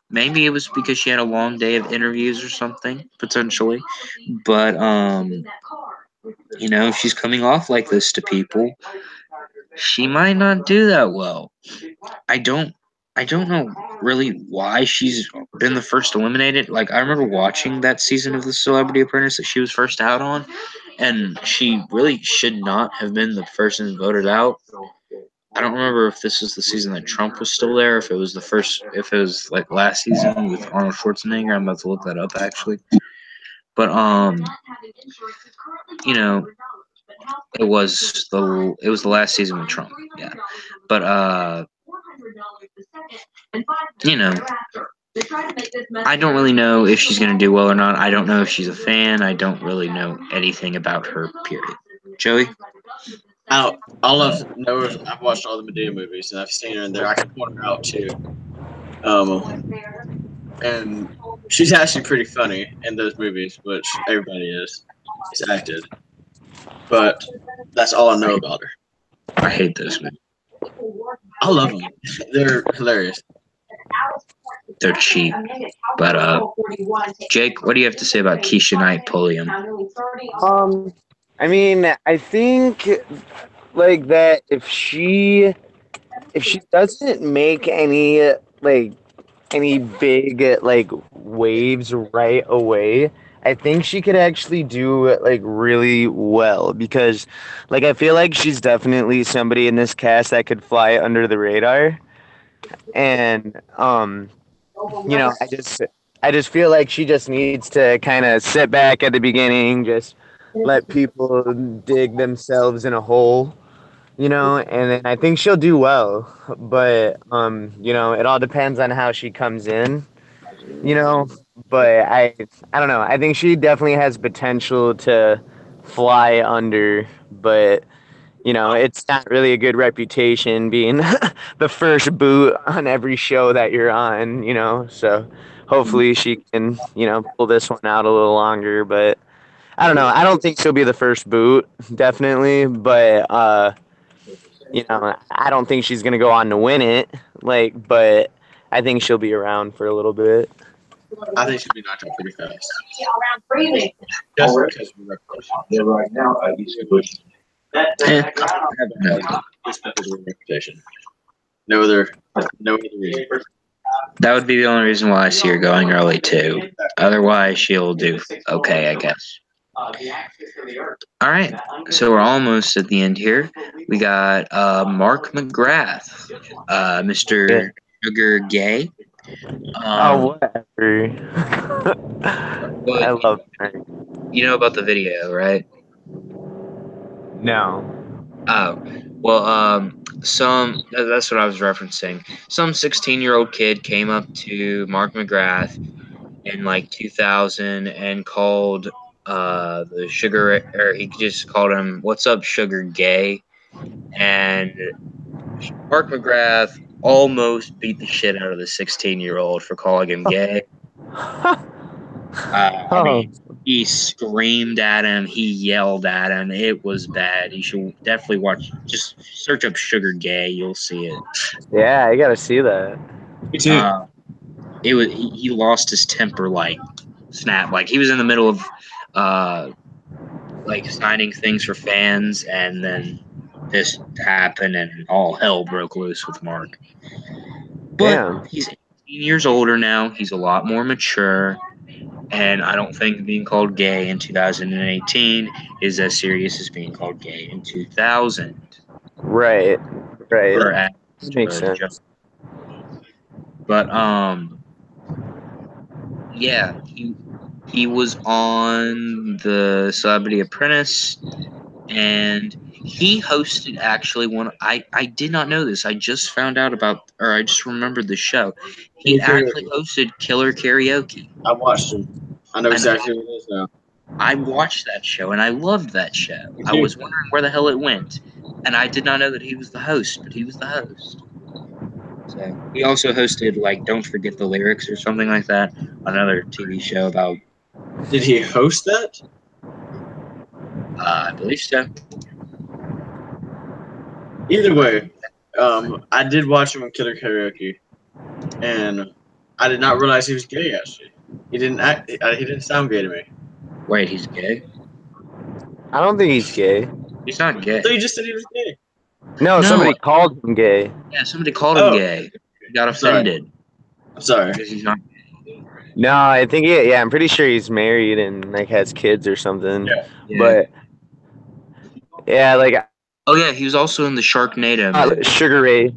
maybe it was because she had a long day of interviews or something, potentially. But if she's coming off like this to people, she might not do that well. I don't know really why she's been the first eliminated. Like, I remember watching that season of The Celebrity Apprentice that she was first out on, and she really should not have been the person voted out. I don't remember if this is the season that Trump was still there, if it was like last season with Arnold Schwarzenegger. I'm about to look that up actually. But it was the last season with Trump. Yeah. But I don't really know if she's gonna do well or not. I don't know if she's a fan. I don't really know anything about her, period. Joey? I've watched all the Medea movies and I've seen her in there. I can point her out too. And she's actually pretty funny in those movies, which everybody is. It's acted. But that's all I know about her. I hate those movies. I love them. They're hilarious. They're cheap. But Jake, what do you have to say about Keisha Knight Pulliam? I mean, I think like that if she doesn't make any big like waves right away, I think she could actually do like really well because like I feel like she's definitely somebody in this cast that could fly under the radar. And I just feel like she just needs to kind of sit back at the beginning, just let people dig themselves in a hole, and then I think she'll do well. But it all depends on how she comes in, but I don't know. I think she definitely has potential to fly under, but it's not really a good reputation being the first boot on every show that you're on, so hopefully she can, pull this one out a little longer, but I don't know. I don't think she'll be the first boot, definitely, but I don't think she's going to go on to win it, but I think she'll be around for a little bit. I think she'll be knocked out pretty fast. Just because of the reputation. Right now, Reputation. No other reason. That would be the only reason why I see her going early too. Otherwise, she'll do okay, I guess. All right, so we're almost at the end here. We got Mark McGrath, Mr. Sugar Gay. Whatever. I love Mark. You know about the video, right? No. Oh, well, that's what I was referencing. Some 16-year-old kid came up to Mark McGrath in like 2000 and called the sugar, or he just called him, "What's up, Sugar Gay?" And Mark McGrath almost beat the shit out of the 16-year-old for calling him gay. I mean, he screamed at him. He yelled at him. It was bad. You should definitely watch. Just search up Sugar Gay. You'll see it. Yeah, I gotta see that. Me too. It was. He lost his temper like snap. Like he was in the middle of like signing things for fans, and then this happened, and all hell broke loose with Mark. But Damn. he's 18 years older now. He's a lot more mature. And I don't think being called gay in 2018 is as serious as being called gay in 2000. Right. Or Makes sense. But yeah, he was on the Celebrity Apprentice, and he hosted actually one. I did not know this. I just found out about, or I just remembered the show. He actually hosted Killer Karaoke. I watched him. I know exactly what it is now. I watched that show, and I loved that show. I was wondering where the hell it went, and I did not know that he was the host, but he was the host. So he also hosted, like, Don't Forget the Lyrics or something like that, another TV show about... Did he host that? I believe so. Either way, I did watch him on Killer Karaoke, and I did not realize he was gay, actually. He didn't sound gay to me. Wait, he's gay? I don't think he's gay. He's not gay. So you just said he was gay. No, somebody called him gay. Yeah, somebody called him gay. He got offended. I'm sorry. Because he's not gay. No, I think I'm pretty sure he's married and like has kids or something. Yeah. But yeah, like oh yeah, he was also in the Sharknado movie. Sugar Ray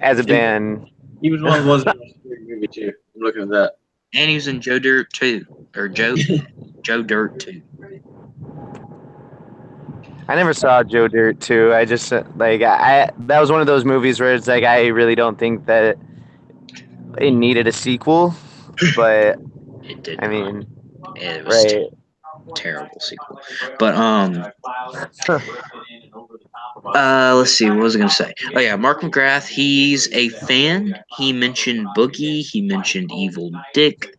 as a band. He was one of the ones in the movie too. I'm looking at that. And he was in Joe Dirt 2. Or Joe Dirt 2. I never saw Joe Dirt 2. I just that was one of those movies where it's like I really don't think that it needed a sequel, but it did. I mean, it was right. Terrible sequel. But let's see, what was I gonna say? Oh yeah, Mark McGrath, he's a fan. He mentioned Boogie, he mentioned Evil Dick,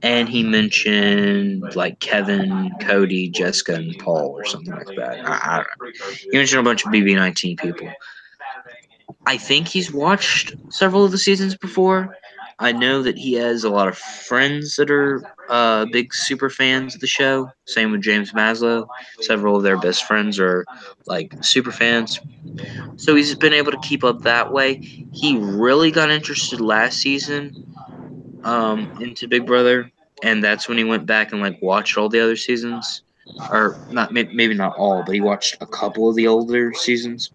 and he mentioned like Kevin, Cody, Jessica, and Paul or something like that. I don't know. He mentioned a bunch of BB19 people. I think he's watched several of the seasons before. I know that he has a lot of friends that are big super fans of the show. Same with James Maslow. Several of their best friends are like super fans. So he's been able to keep up that way. He really got interested last season into Big Brother, and that's when he went back and like watched all the other seasons. Or not, maybe not all, but he watched a couple of the older seasons.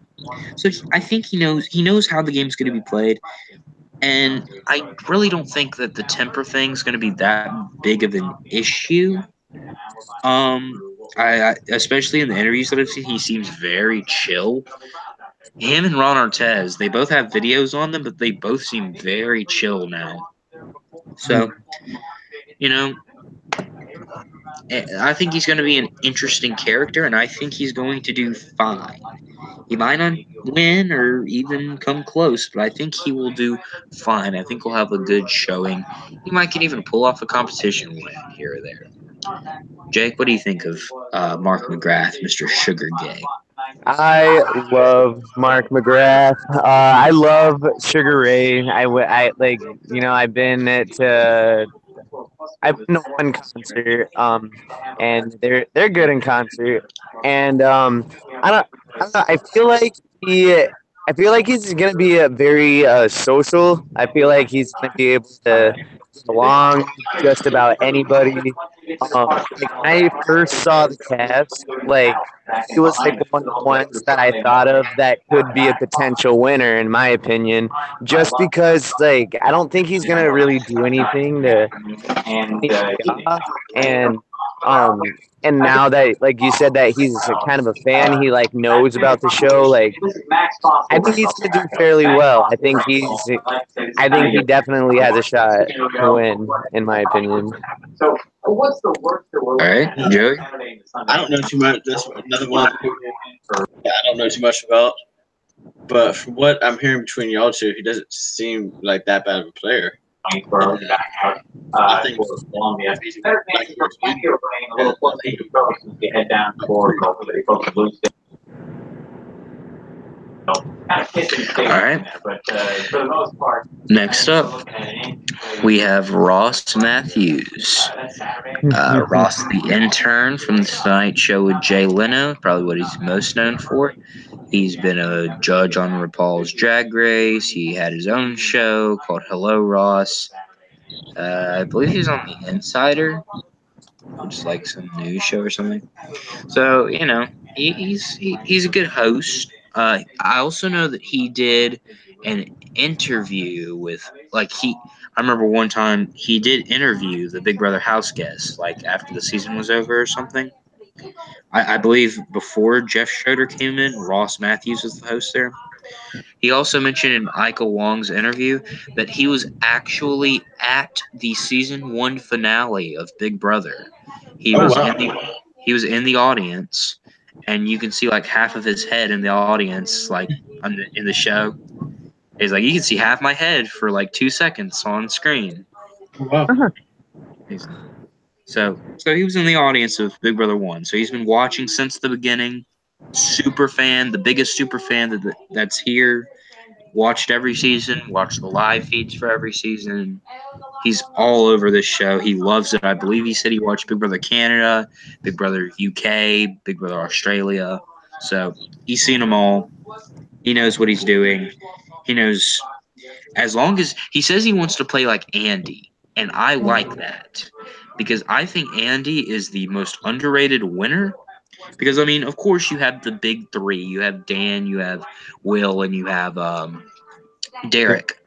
So I think he knows how the game's going to be played. And I really don't think that the temper thing is going to be that big of an issue. I especially in the interviews that I've seen, he seems very chill. Him and Ron Artest, they both have videos on them, but they both seem very chill now. So, I think he's going to be an interesting character, and I think he's going to do fine. He might not win or even come close, but I think he will do fine. I think he'll have a good showing. He might can even pull off a competition win here or there. Jake, what do you think of Mark McGrath, Mr. Sugar Gay? I love Mark McGrath. I love Sugar Ray. I've been to one concert, and they're good in concert, and I feel like I feel like he's gonna be a very social. I feel like he's gonna be able to get along with just about anybody. Like when I first saw the cast, like he was like one of the ones that I thought of that could be a potential winner, in my opinion. Just because, like, I don't think he's gonna really do anything to anything off, um, and now that, like you said, that he's a kind of a fan, he like knows about the show. Like, I think he's gonna do fairly well. I think he definitely has a shot to win, in my opinion. So, what's the worst that we're All right, Joey. I don't know too much. That's another one I don't know too much about. But from what I'm hearing between y'all two, he doesn't seem like that bad of a player. I think Columbia. A little closer to Pro since we head down for the Blue State. All right. But for the most part, Next up, we have Ross Matthews. Ross, the intern from the Tonight Show with Jay Leno, probably what he's most known for. He's been a judge on RuPaul's Drag Race. He had his own show called Hello Ross. I believe he's on The Insider, just like some news show or something. So, you know, he's a good host. I also know that he did an interview with, like, I remember one time he did interview the Big Brother house guests, like, after the season was over or something. I believe before Jeff Schroeder came in, Ross Matthews was the host there. He also mentioned in Ika Wong's interview that he was actually at the season 1 finale of Big Brother. He was in the audience, and you can see like half of his head in the audience, like in the show. He's like, you can see half my head for like 2 seconds on screen. Wow. So he was in the audience of Big Brother 1. So he's been watching since the beginning. Super fan, the biggest super fan that's here. Watched every season, watched the live feeds for every season. He's all over this show. He loves it. I believe he said he watched Big Brother Canada, Big Brother UK, Big Brother Australia. So he's seen them all. He knows what he's doing. He knows, as long as he says he wants to play like Andy, and I like that because I think Andy is the most underrated winner. Because, I mean, of course you have the big three. You have Dan, you have Will, and you have Derek.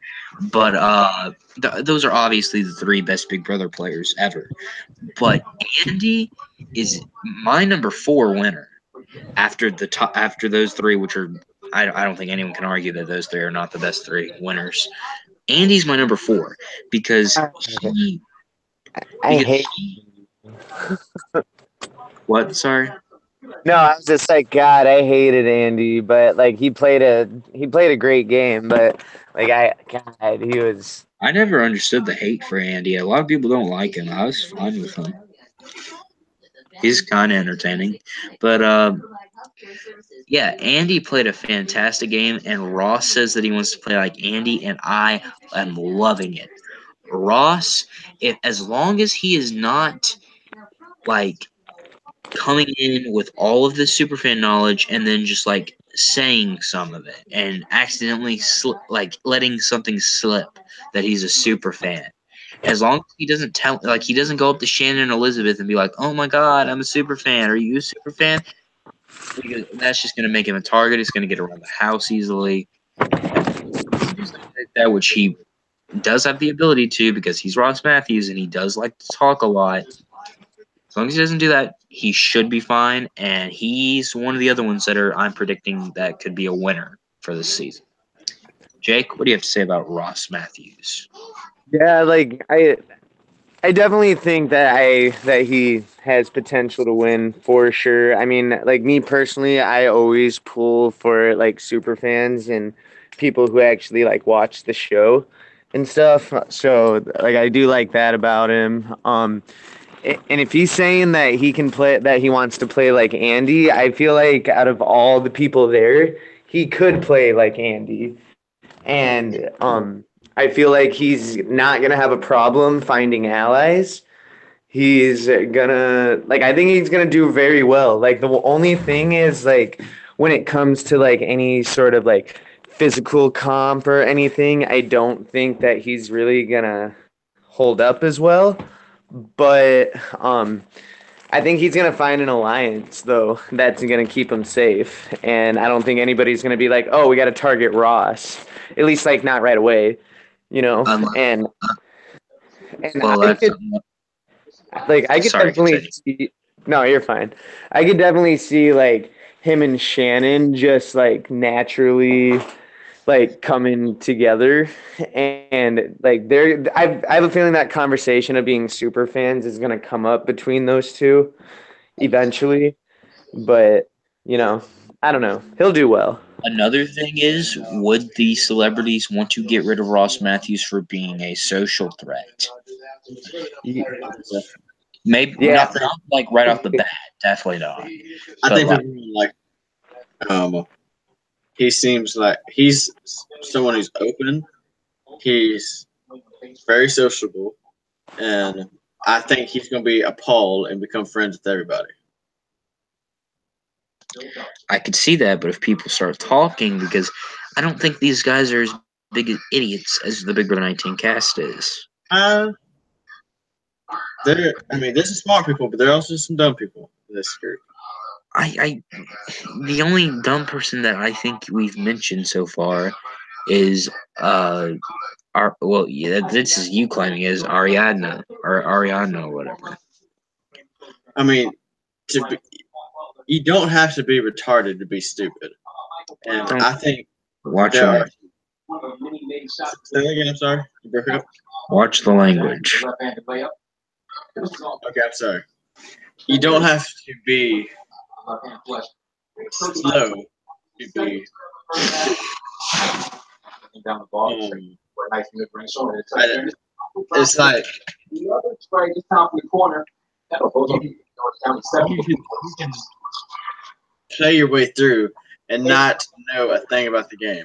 But those are obviously the 3 best Big Brother players ever. But Andy is my number 4 winner after those 3, which are I don't think anyone can argue that those 3 are not the best 3 winners. Andy's my number 4 because I hate. What? Sorry. No, I was just like, God, I hated Andy, but like he played a great game, but like he was. I never understood the hate for Andy. A lot of people don't like him. I was fine with him. He's kind of entertaining, but yeah, Andy played a fantastic game, and Ross says that he wants to play like Andy, and I am loving it. Ross, as long as he is not like coming in with all of this superfan knowledge and then just like saying some of it and accidentally letting something slip that he's a super fan. As long as he doesn't he doesn't go up to Shannon and Elizabeth and be like, "Oh my God, I'm a super fan. Are you a super fan?" Because that's just going to make him a target. It's going to get around the house easily. That which he does have the ability to because he's Ross Matthews and he does like to talk a lot. As long as he doesn't do that, he should be fine. And he's one of the other ones that I'm predicting that could be a winner for this season. Jake, what do you have to say about Ross Matthews? Yeah, like I definitely think that he has potential to win for sure. I mean, like me personally, I always pull for like super fans and people who actually like watch the show and stuff. So like I do like that about him. And if he's saying that he wants to play like Andy, I feel like out of all the people there, he could play like Andy. And I feel like he's not going to have a problem finding allies. He's gonna, like, I think he's going to do very well. Like, the only thing is, like, when it comes to, like, any sort of, like, physical comp or anything, I don't think that he's really gonna hold up as well. But I think he's gonna find an alliance though that's gonna keep him safe, and I don't think anybody's gonna be like, "Oh, we got to target Ross." At least, like, not right away, you know. Um, And well, I could I could sorry, definitely continue. see. No, you're fine. I could definitely see like him and Shannon just like naturally like coming together, and like I have a feeling that conversation of being super fans is gonna come up between those two eventually. But you know, I don't know. He'll do well. Another thing is, would the celebrities want to get rid of Ross Matthews for being a social threat? Y- Maybe Yeah, not like right off the bat. Definitely not. I But think like, people like he seems like he's someone who's open. He's very sociable, and I think he's going to be appalled and become friends with everybody. I could see that, but if people start talking, because I don't think these guys are as big as idiots as the Big Brother 19 cast is. I mean, there's some smart people, but there are also some dumb people in this group. The only dumb person that I think we've mentioned so far is this is you claiming is Ariadna or whatever. I mean, you don't have to be retarded to be stupid, and I think Watch there your are. Say that again. I'm sorry. You broke up. watch the language. Okay, I'm sorry. You don't have to be slow to be. It's like you can play your way through and not know a thing about the game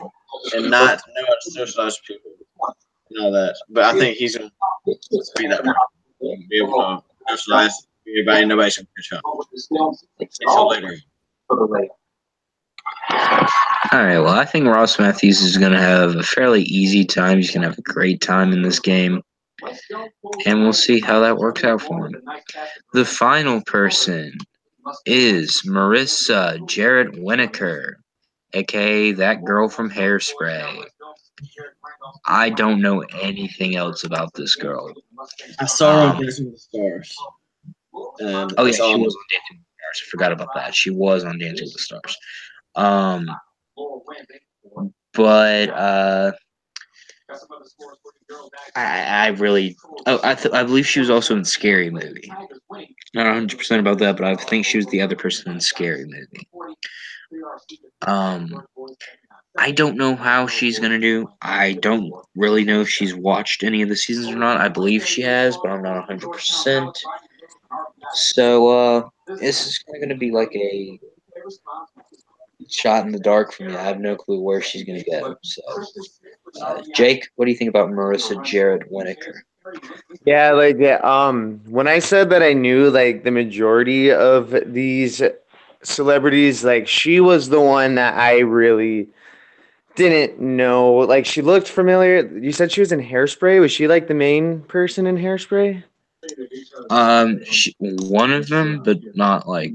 and not know how to socialize with people and all that. But I think he's going to be that way. Be able to socialize with anybody. Nobody's going to catch up until later. All right, well, I think Ross Matthews is going to have a fairly easy time. He's going to have a great time in this game, and we'll see how that works out for him. The final person is Marissa Jarrett Winokur, aka that girl from Hairspray. I don't know anything else about this girl. I saw her on Dancing with the Stars. And Oh yeah, that's she all. was on Dancing with the Stars. I forgot about that. She was on Dancing with the Stars. But I really I believe she was also in Scary Movie. Not 100% about that, but I think she was the other person in Scary Movie. I don't know how she's gonna do. I don't really know if she's watched any of the seasons or not. I believe she has, but I'm not 100%. So this is gonna be like a shot in the dark for me. I have no clue where she's gonna go. So, Jake, what do you think about Marissa Jarrett Winokur? yeah, like when I said that I knew like the majority of these celebrities, like she was the one that I really didn't know. Like she looked familiar. You said she was in Hairspray. Was she like the main person in Hairspray? One of them, but not like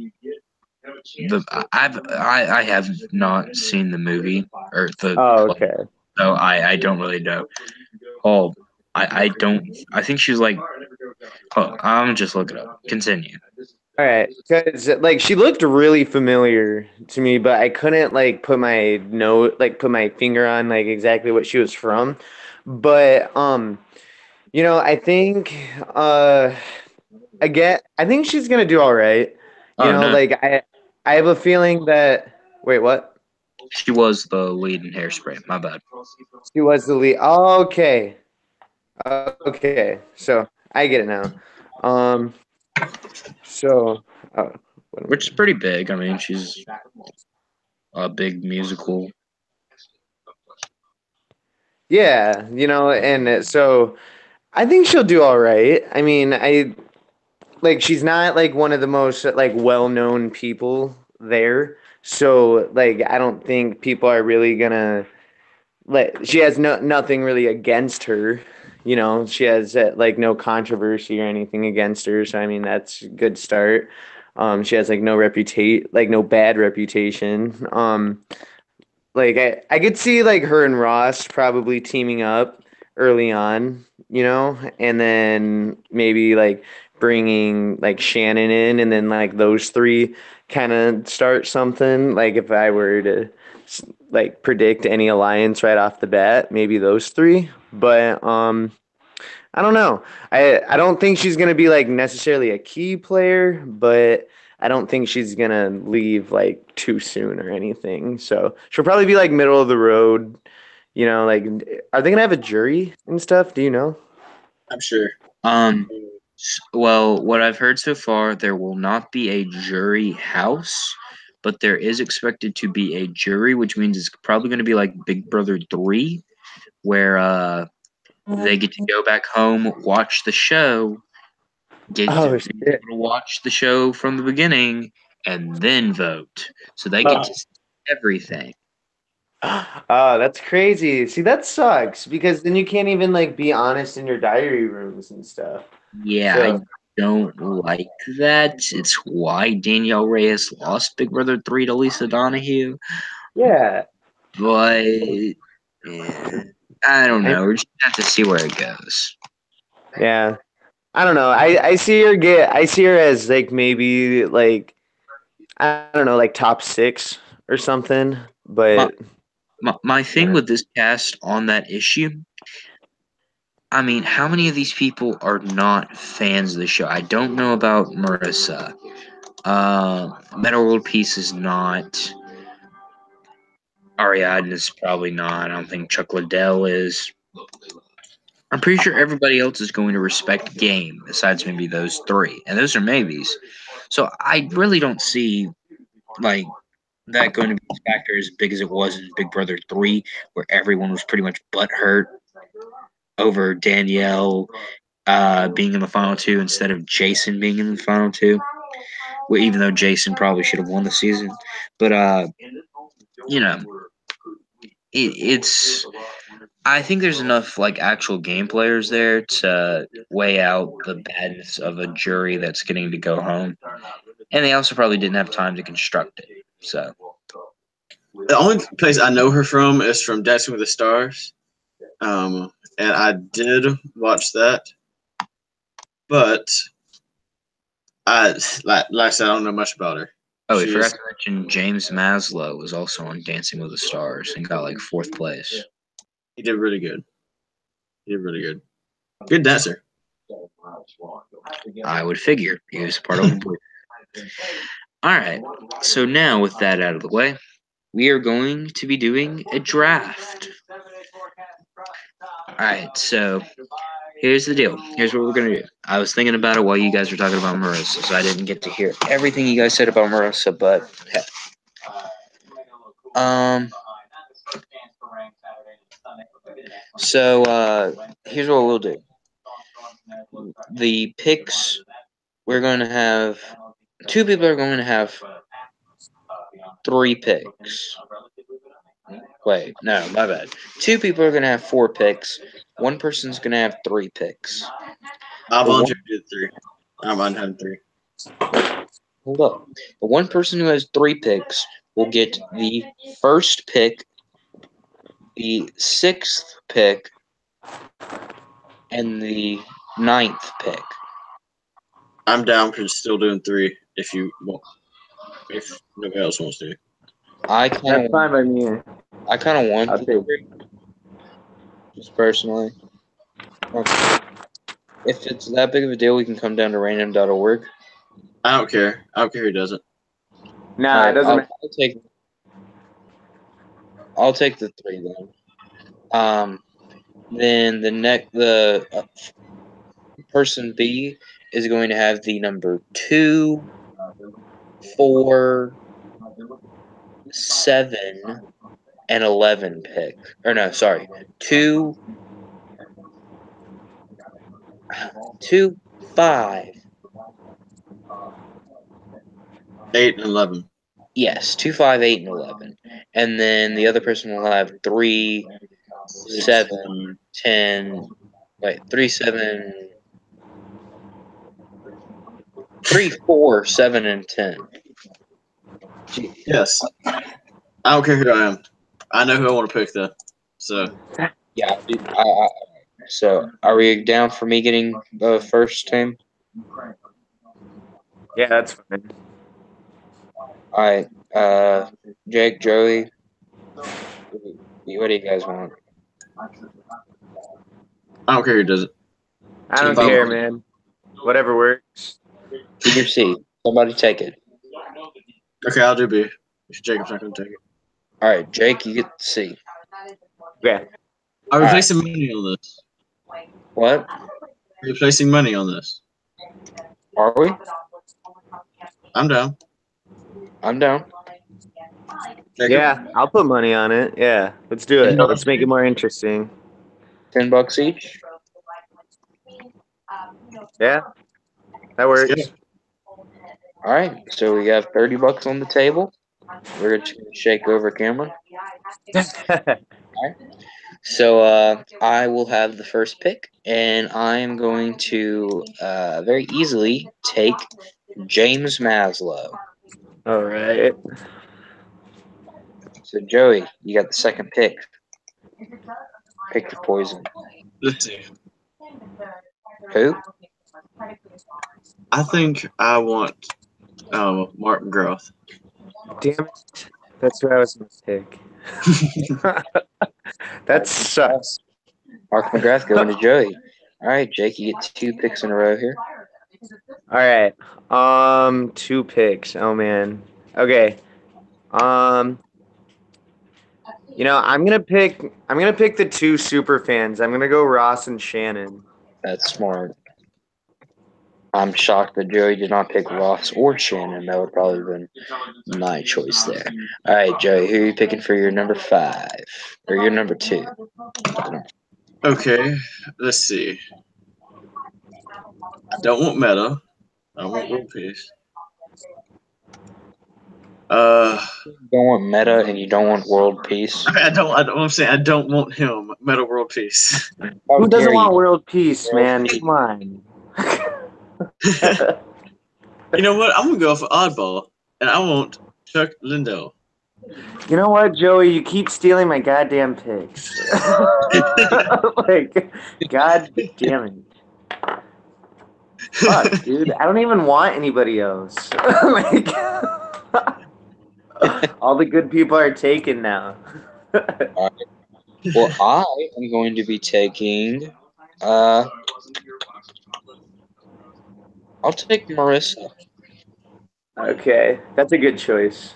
I have not seen the movie or the. Oh, okay. So I don't really know. Oh, I don't. I think she was like. Oh, I'm just looking up. Continue. All right, because like she looked really familiar to me, but I couldn't like put my finger on like exactly what she was from. But I think I think she's gonna do all right. Oh no, Like I have a feeling that wait, what? she was the lead in Hairspray. My bad. She was the lead. Oh, okay. Okay. So I get it now. So Which is pretty big. I mean, she's a big musical. yeah, and so I think she'll do all right. I mean, she's not like one of the most like well-known people there. So like I don't think people are really gonna she has nothing really against her. You know, she has like no controversy or anything against her. So I mean, that's a good start. She has like no bad reputation. Like I could see like her and Ross probably teaming up early on, you know, and then maybe like bringing like Shannon in, and then like those three kind of start something. Like if I were to like predict any alliance right off the bat, maybe those three. But I don't know. I don't think she's gonna be like necessarily a key player, but I don't think she's gonna leave like too soon or anything. So she'll probably be like middle of the road. You know, like are they gonna have a jury and stuff? Do you know? I'm sure. Well, what I've heard so far, there will not be a jury house, but there is expected to be a jury, which means it's probably going to be like Big Brother 3, where they get to go back home, watch the show, get Oh to be able shit! to watch the show from the beginning, and then vote. So they get to see everything. Oh, that's crazy. See, that sucks because then you can't even like be honest in your diary rooms and stuff. Yeah, I So don't like that. It's why Danielle Reyes lost Big Brother 3 to Lisa Donahue. yeah, But yeah, I don't I, know. We just have to see where it goes. yeah. I don't know. I see her as like maybe like I don't know, like top six or something. My, But my thing with this cast on that issue, I mean, how many of these people are not fans of the show? I don't know about Marissa. Metal World Peace is not. Ariadne is probably not. I don't think Chuck Liddell is. I'm pretty sure everybody else is going to respect game, besides maybe those three, and those are maybes. So I really don't see like that going to be a factor as big as it was in Big Brother 3, where everyone was pretty much butthurt over Danielle being in the final two instead of Jason being in the final two. Well, even though Jason probably should have won the season, but you know, it's. I think there's enough like actual game players there to weigh out the badness of a jury that's getting to go home, and they also probably didn't have time to construct it. So The only place I know her from is from Dancing with the Stars, and I did watch that, but like I said, I don't know much about her. oh, we She forgot is, to mention James Maslow was also on Dancing with the Stars and got like fourth place. he did really good. He did really good. Good dancer. I would figure he was part of the group. All right, so now with that out of the way, we are going to be doing a draft. All right, so here's the deal. Here's what we're gonna do. I was thinking about it while you guys were talking about Marissa, so I didn't get to hear everything you guys said about Marissa, but heck. So here's what we'll do. The picks, we're going to have two people are going to have 3 picks. Wait, no, my bad. 2 people are going to have 4 picks. One person's going to have 3 picks. I The one- volunteered to do 3. I'm on having 3. Hold up. The one person who has 3 picks will get the first pick, the 6th pick, and the 9th pick. I'm down for still doing 3 if you want. If nobody else wants to. I kind that's of fine by me. want I'll the take- 3, just personally. Okay. If it's that big of a deal, we can come down to random.org. I don't care. I don't care who does it. Nah, it doesn't. I'll take the 3 then. Then the person B is going to have the number 2, 4, 7, and 11 pick. Or no, sorry, 2, 5. 8 and 11. Yes, 2, 5, 8, and 11. And then the other person will have 3, 7, 10. Wait, 3, 7. 3, 4, 7, and 10. Yes. I don't care who I am. I know who I want to pick though. So Yeah. So, are we down for me getting the first team? Yeah, that's fine. All right. Jake, Joey, what do you guys want? I don't care who does it. I don't Team care, vote. man. Whatever works. Junior C. Somebody take it. Okay, I'll do B. If Jacob's not going to take it. All right, Jake, you get C. Yeah. Are we Alright. placing money on this? What? Are we placing money on this? Are we? I'm down. I'm down. Jacob? Yeah, I'll put money on it. Yeah, let's do it. Let's make it more interesting. $10 each. Yeah, that Let's works. go. All right, so we have $30 on the table. We're just gonna shake over camera. So I will have the first pick, and I am going to very easily take James Maslow. All right. So Joey, you got the second pick. Pick your poison. Let's see. Who? I think I want Martin Groth. Damn it. That's who I was going to pick. That sucks. Mark McGrath going to Joey. All right, Jake, you get 2 picks in a row here. All right. 2 picks. Oh man. Okay. I'm gonna pick the 2 super fans. I'm gonna go Ross and Shannon. That's smart. I'm shocked that Joey did not pick Ross or Shannon. That would probably have been my choice there. All right, Joey, who are you picking for your number 5 or your number 2? Okay, let's see. I don't want Meta. I want World Peace. You don't want meta and you don't want world peace. I'm saying I don't want him. Meta World Peace. Who doesn't want world peace, man? Come on. You know what? I'm gonna go for oddball, and I want Chuck Liddell. You know what, Joey? You keep stealing my goddamn picks. Like, god damn it. Fuck, dude. I don't even want anybody else. Like, all the good people are taken now. Well, I am going to be taking. I'll take Marissa. Okay, that's a good choice.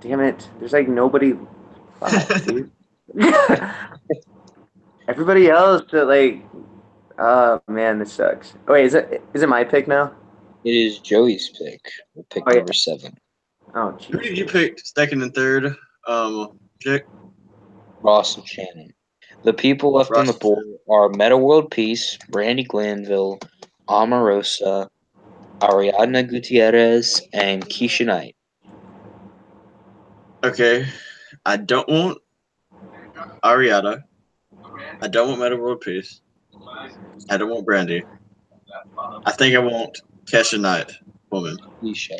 Damn it. There's like nobody. Fuck, dude. Everybody else that like. Oh man, this sucks. Oh, wait, is it my pick now? It is Joey's pick. Pick Oh, yeah. number 7. Oh, Who did you jeez. pick second and third? Jake. Ross and Shannon. The people left on the Ross. board are Meta World Peace, Brandy Glanville, Omarosa, Ariadna Gutierrez, and Keisha Knight. Okay, I don't want Ariada. I don't want Meta World Peace. I don't want Brandy. I think I want Kesha Knight, woman. Keisha.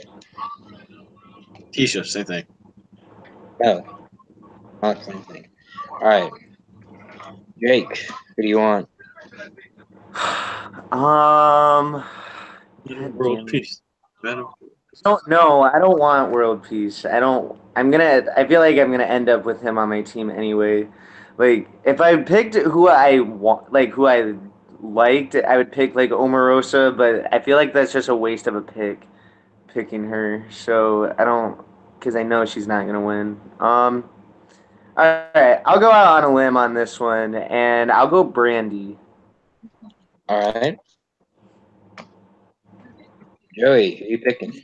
Keisha, same thing. No, not the same thing. All right. Jake, who do you want? God World damn it. Peace. Meta. No, I don't want world peace. I feel like I'm gonna end up with him on my team anyway. Like, if I picked who I want, like who I liked, I would pick like Omarosa, but I feel like that's just a waste of a pick, picking her. So I don't, because I know she's not gonna win. All right, I'll go out on a limb on this one, and I'll go Brandy. All right. Joey, who are you picking?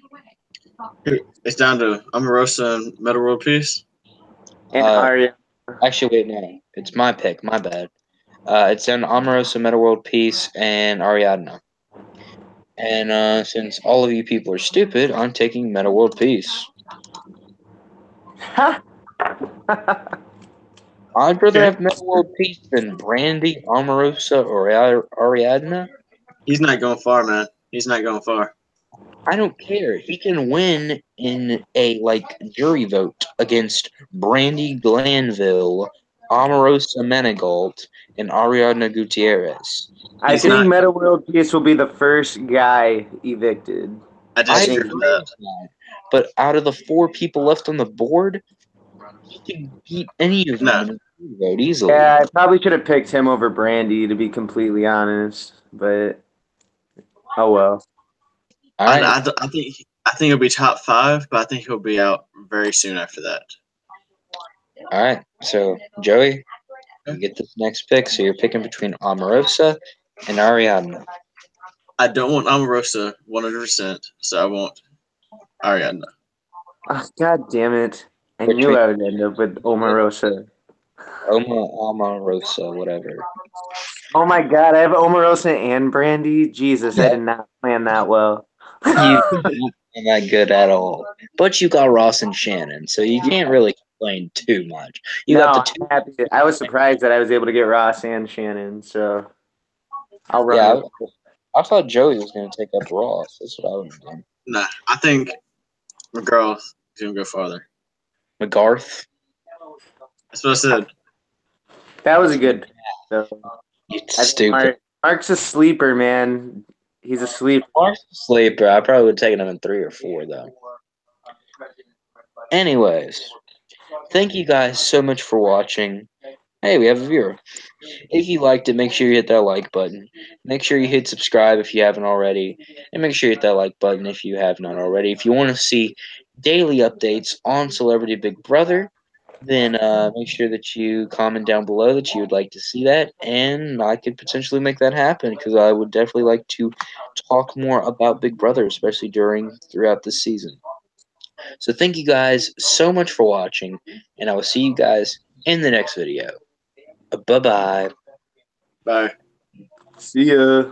It's down to Omarosa and Meta World Peace. And Uh, Arya. Actually, wait, no. It's my pick. My bad. It's in Omarosa, Meta World Peace, and Ariadna. And since all of you people are stupid, I'm taking Meta World Peace. I'd rather Okay. have Meta World Peace than Brandy, Omarosa, or Ariadna. He's not going far, man. He's not going far. I don't care. He can win in a jury vote against Brandy Glanville, Omarosa Menegold, and Ariadna Gutierrez. I He's think not- Meta World Peace will be the first guy evicted. I I disagree agree with that. with that. But out of the 4 people left on the board, he can beat any of them No. in a jury vote easily. Yeah, I probably should have picked him over Brandy, to be completely honest. But oh well. All right. I think he'll be top 5, but I think he'll be out very soon after that. All right. So, Joey, you get this next pick. So you're picking between Omarosa and Ariadna. I don't want Omarosa 100%, so I want Ariadna. Oh, God damn it. I knew I would end up with Omarosa. Omarosa, whatever. Oh my God, I have Omarosa and Brandy. Jesus, I did not plan that well. You not that good at all. But you got Ross and Shannon, so you can't really complain too much. You No, got the 2. I'm happy. I was surprised that I was able to get Ross and Shannon, so I'll run Yeah, with I thought Joey was going to take up Ross. That's what I would have done. Nah, I think McGraw is going to go farther. McGarth, That's what I said. that was a good pick, though. you I think stupid. Mark's a sleeper, man. He's a sleeper. Mark's a sleeper. I probably would have taken him in 3 or 4, though. Anyways, thank you guys so much for watching. Hey, we have a viewer. If you liked it, make sure you hit that like button. Make sure you hit subscribe if you haven't already. And make sure you hit that like button if you have not already. If you want to see daily updates on Celebrity Big Brother, then make sure that you comment down below that you would like to see that. And I could potentially make that happen because I would definitely like to talk more about Big Brother, especially throughout this season. So thank you guys so much for watching. And I will see you guys in the next video. Bye-bye. Bye. See ya.